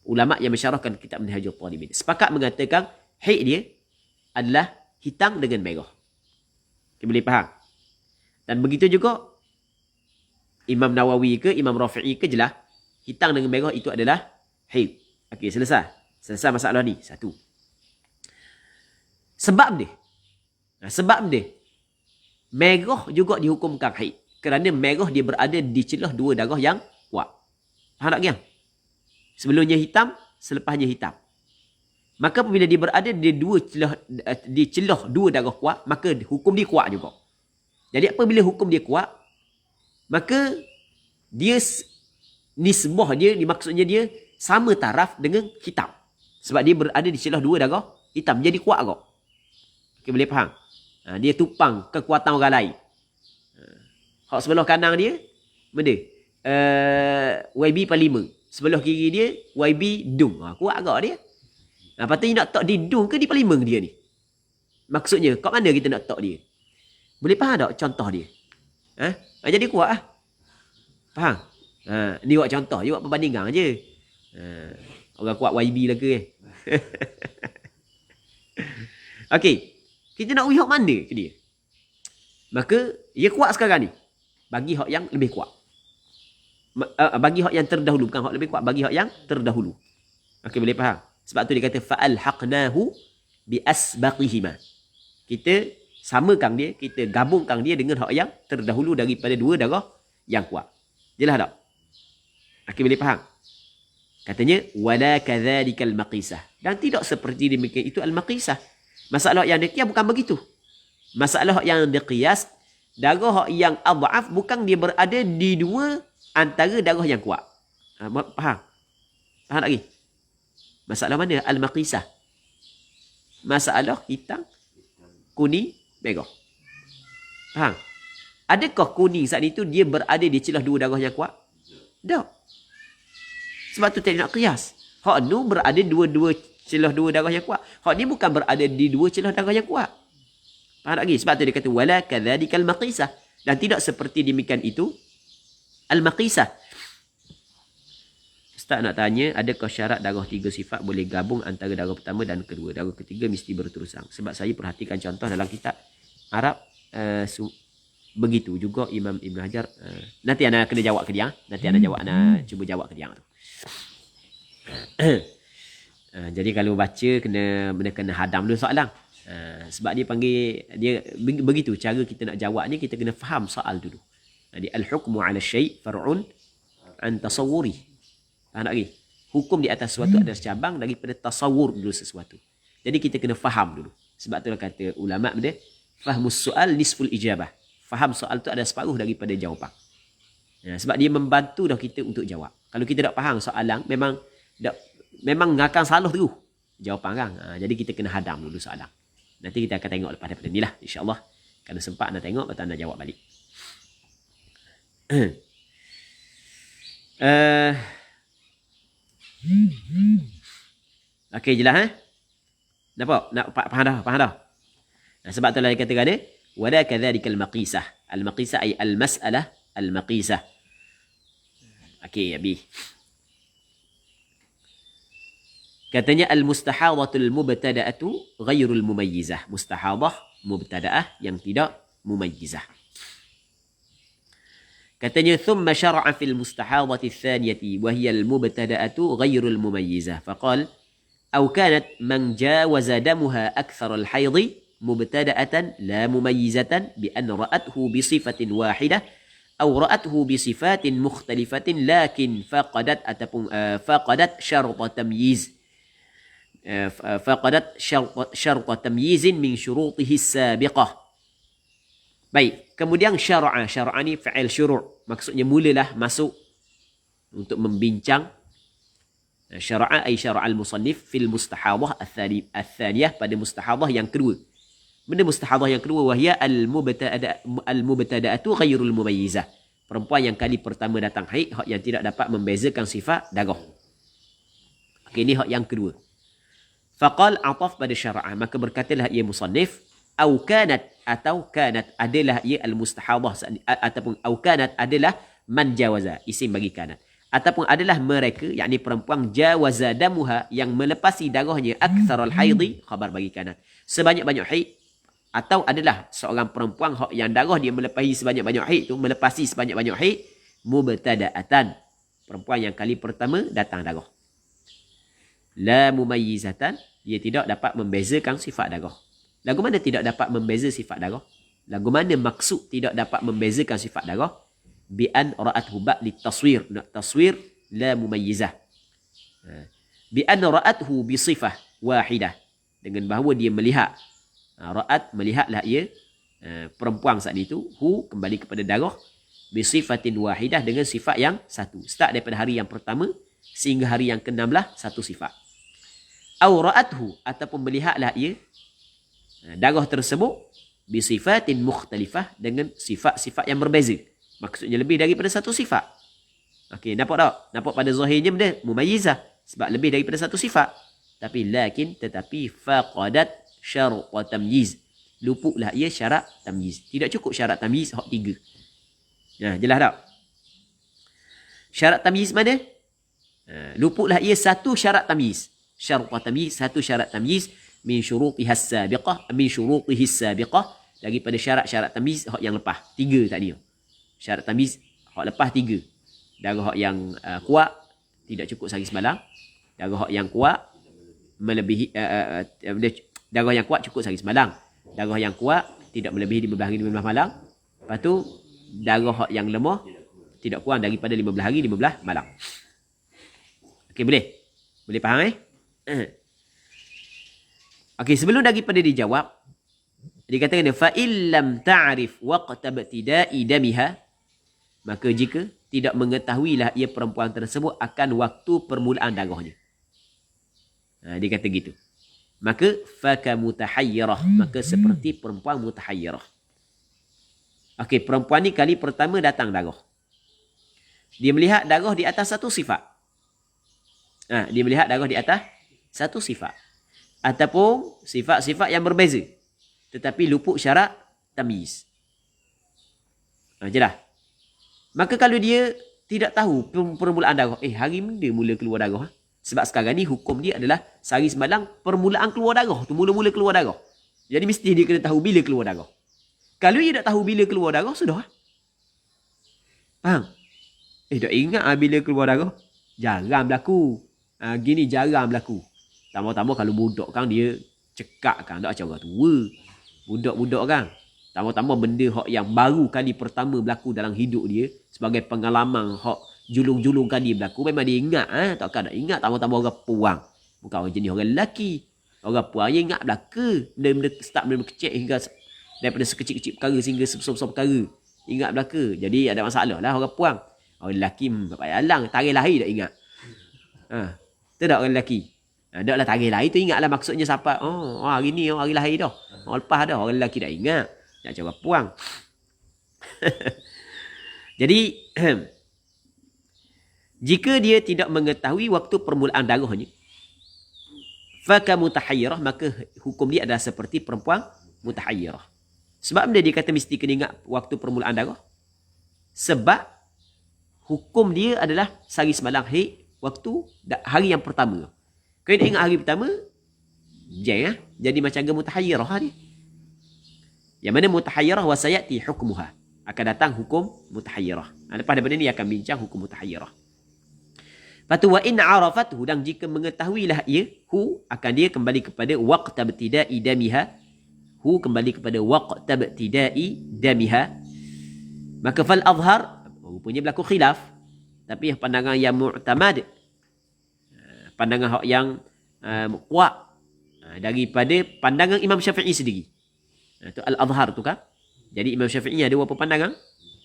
Ulama yang mensyarahkan kitab Minhajul Talibin. Sepakat mengatakan, haid dia adalah hitam dengan merah. Okay, boleh faham? Dan begitu juga, Imam Nawawi ke, Imam Rafi'i ke jelas, hitam dengan merah itu adalah haid. Okey, selesai. Selesai masalah ni. Satu. Sebab dia. Merah juga dihukumkan haid. Kerana merah dia berada di celah dua darah yang kuat. Faham tak, Giang? Sebelumnya hitam, selepasnya hitam. Maka apabila dia berada di celah dua darah kuat, maka hukum dia kuat juga. Jadi apabila hukum dia kuat, maka dia nisbah dia, maksudnya dia sama taraf dengan hitam. Sebab dia berada di celah dua darah hitam. Jadi kuat kok. Okay, boleh faham? Dia tupang kekuatan orang lain. Hak sebelah kanan dia, benda? YB Parlimen. Sebelah kiri dia, YB Dung. Kuat kok dia. Lepas tu nak tak di Dung ke di Parlimen dia ni? Maksudnya, kat mana kita nak tak dia? Boleh faham tak contoh dia? Jadi kuat lah. Faham? Ni buat contoh. Dia buat perbandingan je. Orang kuat YB lah ke? Okey. Kita nak uji hak mana ke dia? Maka, dia kuat sekarang ni. Bagi hak yang lebih kuat. Bagi hak yang terdahulu. Bukan hak lebih kuat. Bagi hak yang terdahulu. Okey, boleh faham? Sebab tu dia kata, fa'alhaqnahu bi asbaqihima. Kita samakan dia, kita gabungkan dia dengan hak yang terdahulu daripada dua darah yang kuat. Jelas tak? Okey, boleh faham? Katanya, wala kadzalikal maqisah. Dan tidak seperti demikian itu al-maqisah. Masalah yang diqiyas bukan begitu. Masalah yang diqiyas, darah yang adhaf bukan dia berada di dua antara darah yang kuat. Faham? Faham tak lagi? Masalah mana? Al-maqisah. Masalah hitam, kuning, merah. Faham? Adakah kuning saat itu dia berada di celah dua darah yang kuat? Tak. Sebab tu tak nak qiyas. Hak nu berada dua-dua celah dua darah yang kuat. Hak ni bukan berada di dua celah darah yang kuat. Faham tak lagi? Sebab tu dia kata wala kadzalikal maqisah. Dan tidak seperti demikian itu al-maqisah. Ustaz nak tanya, adakah syarat darah tiga sifat boleh gabung antara darah pertama dan kedua? Darah ketiga mesti berterusan. Sebab saya perhatikan contoh dalam kitab Arab begitu juga Imam Ibn Hajar. Nanti anda kena jawab ke dia. Nanti anda jawab, anda cuba jawab ke dia tu. Jadi kalau baca kena hadam dulu soalan. Sebab dia panggil dia begitu cara kita nak jawab ni, kita kena faham soal dulu. Jadi al-hukmu 'ala syai' far'un an tasawwuri. Faham tak lagi? Hukum di atas sesuatu adalah cabang daripada tasawur dulu sesuatu. Jadi kita kena faham dulu. Sebab itulah kata ulama dia, fahmus soal nisful ijabah. Faham soal tu ada separuh daripada jawapan. Sebab dia membantu dah kita untuk jawab. Kalau kita tak faham soalan, memang akan salah terus jawapan kan. Jadi kita kena hadam dulu soalan. Nanti kita akan tengok lepas daripada ni lah, insyaAllah. Kalau sempat nak tengok, lepas nak jawab balik. Okey, jelas nampak? Faham dah? Sebab tu lah dia katakan ni, wala kadzalika al-maqisah. Al-maqisah ay al-mas'alah al-maqisah. Okey, habis. Katanya al-mustahadatul mubtada'atu ghairul mumayyizah. Mustahadah mubtada'ah yang tidak mumayyizah. Katanya thumma syara'a fil mustahadati tsaniyati wa hiya al-mubtada'atu ghairul mumayyizah. Faqal aw kanat man jawaza damuha akthar al-hayd mubtada'atan la mumayyizatan bi an ra'athu bi sifatin wahidah aw ra'athu bi sifatin mukhtalifatin lakin faqadat syart tamyiz. Faqadat syart tamyizin min syurutihi as-sabiqah. Baik, kemudian syara'a. Syara'a ni fa'il syuru'. Maksudnya mulalah masuk untuk membincang. Syara'a ay syara'al musannif fil mustahadah al-thaniyah, pada mustahadah yang kedua. Benda mustahadah yang kedua wahia al-mubtada'atu ghairul mumayyizah. Perempuan yang kali pertama datang haid, hak yang tidak dapat membezakan sifat darah. Okey, ni hak yang kedua. Faqal ataf pada syara'a, maka berkatalah ia musannif au kanat, atau kanat adalah ia al-mustahadah, ataupun au kanat adalah man jawaza, isim bagi kanat, ataupun adalah mereka, yakni perempuan jawaza damuha yang melepasi darahnya aktsaral haidhi, khabar bagi kanat, sebanyak-banyak haid, atau adalah seorang perempuan yang darah dia melepasi sebanyak-banyak haid tu, melepasi sebanyak-banyak haid, mubtada'atan, perempuan yang kali pertama datang darah, la mumayyizatan, dia tidak dapat membezakan sifat darah. Lagu mana tidak dapat membeza sifat darah? Lagu mana maksud tidak dapat membezakan sifat darah? Bi an ra'athu ba' li taswir. Nak taswir la mumayyizah. Bi an ra'athu bi sifah wahidah. Dengan bahawa dia melihat. Ra'at, melihatlah ia perempuan saat itu, hu kembali kepada darah, bi sifatin wahidah, dengan sifat yang satu. Start daripada hari yang pertama sehingga hari yang ke-16 satu sifat. Au ra'athu, ataupun melihatlah ia darah tersebut bisifatin mukhtalifah, dengan sifat-sifat yang berbeza. Maksudnya lebih daripada satu sifat. Okey, nampak tak? Nampak pada zahirnya benda mumayyizah sebab lebih daripada satu sifat. Tapi tetapi faqadat syart tamyiz. Luputlah ia syarat tamyiz. Tidak cukup syarat tamyiz hak 3. Jelas tak? Syarat tamyiz mana? Luputlah ia satu syarat tamyiz. Syart tamyiz, satu syarat tamyiz min syurutihi as-sabiqah, daripada syarat-syarat tamyiz hak yang lepas 3 tadi. Syarat tamyiz hak lepas 3. Darah hak yang kuat tidak cukup sehari semalam. Darah hak yang kuat melebihi darah yang kuat cukup sehari semalam. Darah yang kuat tidak melebihi 15 hari 15 malam. Lepas tu darah hak yang lemah tidak kurang daripada 15 hari 15 malam. Okey, boleh? Boleh faham Okey, sebelum daripada dijawab, dikatakan fa illam ta'rif waqta ibtida'i damiha, maka jika tidak mengetahuilah ia perempuan tersebut akan waktu permulaan darahnya. Dia kata gitu. Maka faka mutahayyirah, maka seperti perempuan mutahayyirah. Okey, perempuan ni kali pertama datang darah. Dia melihat darah di atas satu sifat. Dia melihat darah di atas satu sifat. Ataupun sifat-sifat yang berbeza. Tetapi luput syarat tamyiz. Jelas? Maka kalau dia tidak tahu permulaan darah, hari mana mula keluar darah? Sebab sekarang ni hukum dia adalah sehari semalam permulaan keluar darah. Tu mula-mula keluar darah. Jadi mesti dia kena tahu bila keluar darah. Kalau dia tak tahu bila keluar darah, sudah. Faham? Tak ingat bila keluar darah? Jarang berlaku. Gini jarang berlaku. Tambah-tambah kalau budak kan dia cekak kan, tak cara tua. Budak-budak kan. Tambah-tambah benda hak yang baru kali pertama berlaku dalam hidup dia sebagai pengalaman hak julung-julung kali berlaku, memang dia ingat, takkan nak ingat. Tambah-tambah orang puang. Bukan orang jenis orang lelaki. Orang puang dia ingat belaka. Benda-benda start benda kecil hingga daripada sekecil-kecil perkara sehingga sebesar-besar perkara. Ingat belaka. Jadi ada masalah lah orang puang. Orang lelaki tak payah alang. Tarikh lahir tak ingat. Itu tak orang lelaki. Tak lah tarikh lahir tu ingatlah maksudnya siapa. Oh hari ni hari lahir dah. Lepas dah orang lelaki tak ingat. Nak cara puang. Jadi jika dia tidak mengetahui waktu permulaan darahnya, faka mutahayyirah, maka hukum dia adalah seperti perempuan mutahayyirah. Sebab benda dia kata mesti kena ingat waktu permulaan darah? Sebab hukum dia adalah sehari semalam haid waktu hari yang pertama. Kalau dia ingat hari pertama, jadi macam agak mutahayyirah dia. Yang mana mutahayyirah wa sayati hukmuha. Akan datang hukum mutahayyirah. Lepas daripada ni akan bincang hukum mutahayyirah. Lepas tu, wa in arafathu, dan jika mengetahuilah ia, akan dia kembali kepada waqta ibtida'i damiha. Kembali kepada waqta ibtida'i damiha. Maka fal azhar, rupanya berlaku khilaf. Tapi pandangan yang mu'tamad, pandangan yang kuat daripada pandangan Imam Syafi'i sendiri. Itu al-azhar tu kan. Jadi Imam Syafi'i ada berapa pandangan?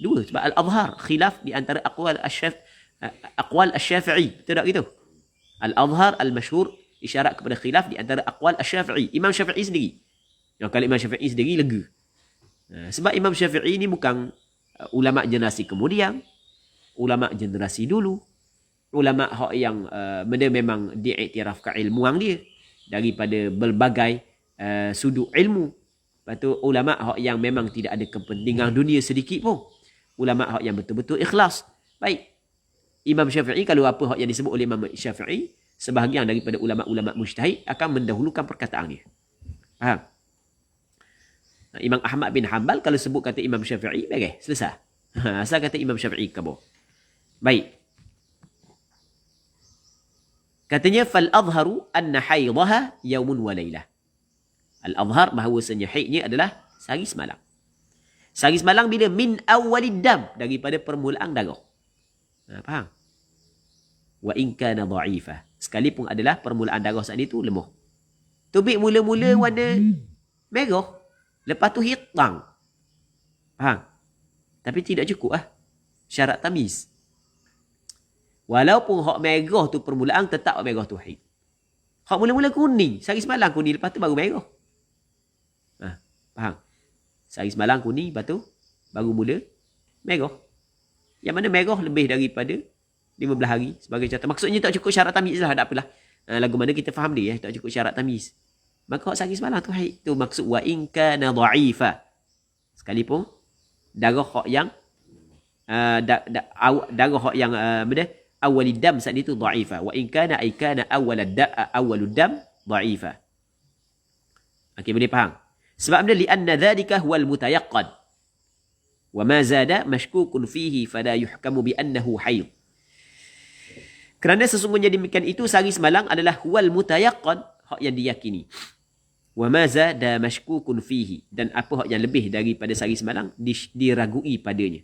Dua. Sebab al-azhar khilaf di antara aqwal asy-Syafi'i. Betul tak gitu? Al-azhar al-masyhur isyarat kepada khilaf di antara aqwal asy-Syafi'i. Imam Syafi'i sendiri. Yang kalau Imam Syafi'i sendiri lega. Sebab Imam Syafi'i ni bukan ulama generasi kemudian, ulama generasi dulu, ulama hak yang benda memang diiktirafkan ilmuan dia daripada berbagai sudut ilmu. Lepas tu ulama hak yang memang tidak ada kepentingan dunia sedikit pun. Ulama hak yang betul-betul ikhlas. Baik. Imam Syafi'i, kalau apa hak yang disebut oleh Imam Syafi'i, sebahagian daripada ulama-ulama mujtahid akan mendahulukan perkataan dia. Faham? Imam Ahmad bin Hanbal kalau sebut kata Imam Syafi'i, baik, selesai. Asal kata Imam Syafi'i kabur. Baik. Katanya fal azharu anna haidhaha yaumun wa lailah. Al-azhar bahawasanya haidnya adalah sehari semalam. Sehari semalam bila min awwalid dam, daripada permulaan darah. Faham? Wa in kana dha'ifah, sekalipun adalah permulaan darah saat itu lemah. Tubik mula-mula warna merah, lepas tu hitam. Faham? Tapi tidak cukup syarat tamiz. Walaupun hak merah tu permulaan, tetap hak merah tu haid. Hak mula-mula kuning, sehari semalam kuning, lepas tu baru merah. Faham? Sehari semalam kuning, lepas tu baru mula merah. Yang mana merah lebih daripada 15 hari sebagai contoh. Maksudnya tak cukup syarat tamiz lah, tak apalah. Lagu mana kita faham dia, tak cukup syarat tamiz. Maka hak sehari semalam tu haid. Tu maksud wa in kana dha'ifa. Sekalipun darah hak yang darah hak yang awalid dam saat itu dha'ifa. Wa in kana ay kana awalud dam dha'ifa. Okey, boleh faham? Sebab dia li'anna dhalika huwal mutayaqqan. Wa ma zada mashkukun fihi fala yuhkamu bi annahu haid. Kerana sesungguhnya demikian itu sehari semalam adalah huwal mutayaqqan, hak yang diyakini. Wa ma zada mashkukun fihi, dan apa hak yang lebih daripada sehari semalam diragui padanya.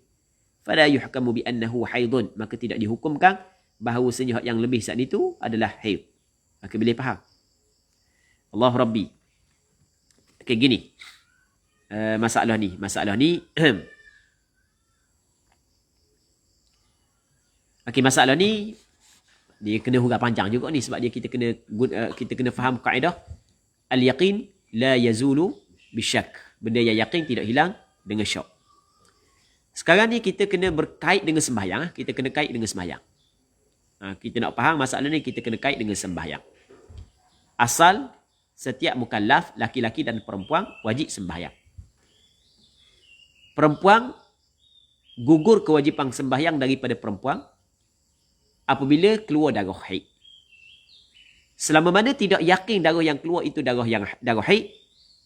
Fala yuhkamu bi annahu haidun, maka tidak dihukumkan bahawasanya hak yang lebih saat itu adalah haid. Maka boleh faham? Allah Rabbi. Okey, gini. Masalah ni okey, masalah ni dia kena huraian panjang juga ni, sebab dia kita kena faham kaedah al-yaqin la yazulu bisyak. Benda yang yakin tidak hilang dengan syak. Sekarang ni kita kena berkait dengan sembahyang. Kita kena kait dengan sembahyang. Kita nak faham masalah ni, kita kena kait dengan sembahyang. Asal setiap mukallaf, laki-laki dan perempuan, wajib sembahyang. Perempuan gugur kewajipan sembahyang daripada perempuan apabila keluar darah haid. Selama mana tidak yakin darah yang keluar itu darah haid,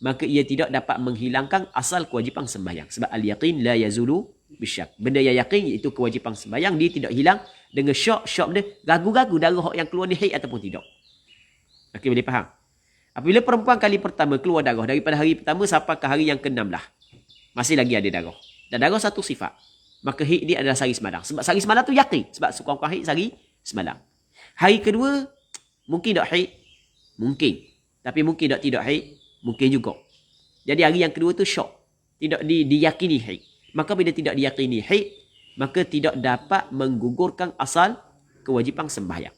maka ia tidak dapat menghilangkan asal kewajipan sembahyang. Sebab al-yaqin la yazulu bisyak. Benda yang yakin iaitu kewajipan sembahyang, dia tidak hilang dengan syak. Syak dia ragu-ragu darah yang keluar ni haid ataupun tidak. Okey, boleh faham? Apabila perempuan kali pertama keluar darah daripada hari pertama sampai ke hari yang ke-6 lah. Masih lagi ada darah. Dan darah satu sifat. Maka haid dia adalah sehari semalam. Sebab sehari semalam tu yakin. Sebab suka-suka haid sehari semalam. Hari kedua, mungkin tak haid. Mungkin. Tapi mungkin tak tidak haid. Mungkin juga. Jadi hari yang kedua tu syok. Tidak diyakini haid. Maka bila tidak diyakini haid, maka tidak dapat menggugurkan asal kewajipan sembahyang.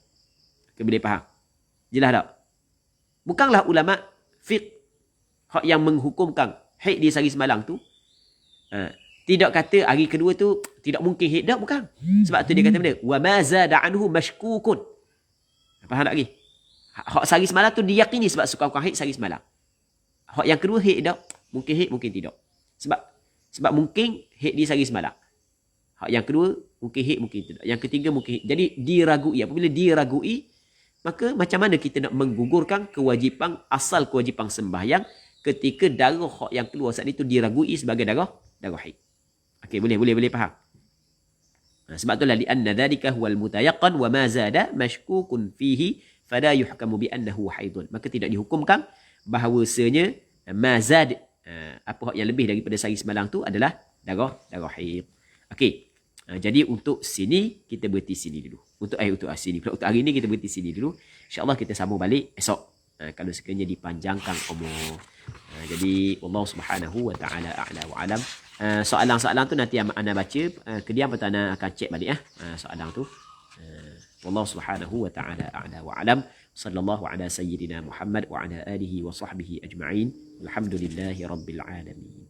Okay, boleh faham? Jelas tak? Bukanlah ulama fiqh yang menghukumkan haid di sehari semalam tu. Tidak kata hari kedua tu tidak mungkin haid dah, bukan. Sebab tu dia kata benda, wa ma zada anhu mashkukun. Faham tak lagi? Hak sehari semalam tu diyakini sebab suka haid sehari semalam. Hak yang kedua haid dah, mungkin haid, mungkin tidak. Sebab mungkin haid di sehari semalam. Hak yang kedua mungkin haid, mungkin tidak. Yang ketiga mungkin haid. Jadi diragui. Apabila diragui, maka macam mana kita nak menggugurkan kewajipan, asal kewajipan sembahyang ketika darah hak yang keluar saat itu diragui sebagai darah haid. Okey, boleh faham. Sebab itulah li'anna dhalika huwal mutayaqqan wa ma zada mashkukun fihi fala yuhkamu bi annahu haidun. Maka tidak dihukumkan bahawasanya mazad apa hak yang lebih daripada sehari semalam tu adalah darah haid. Okey. Jadi untuk sini kita berhenti sini dulu. Untuk sini. Untuk hari ini kita berhenti sini dulu. InsyaAllah kita sambung balik esok. Kalau sekiranya dipanjangkan umur. Jadi Allah Subhanahu wa taala a'la wa alam. Soalan-soalan tu nanti ana baca kediam atau ana akan cek balik soalan tu. Allah Subhanahu wa taala a'la wa alam. Sallallahu ala sayyidina Muhammad wa ala alihi wa sahbihi ajma'in. Alhamdulillahi rabbil alamin.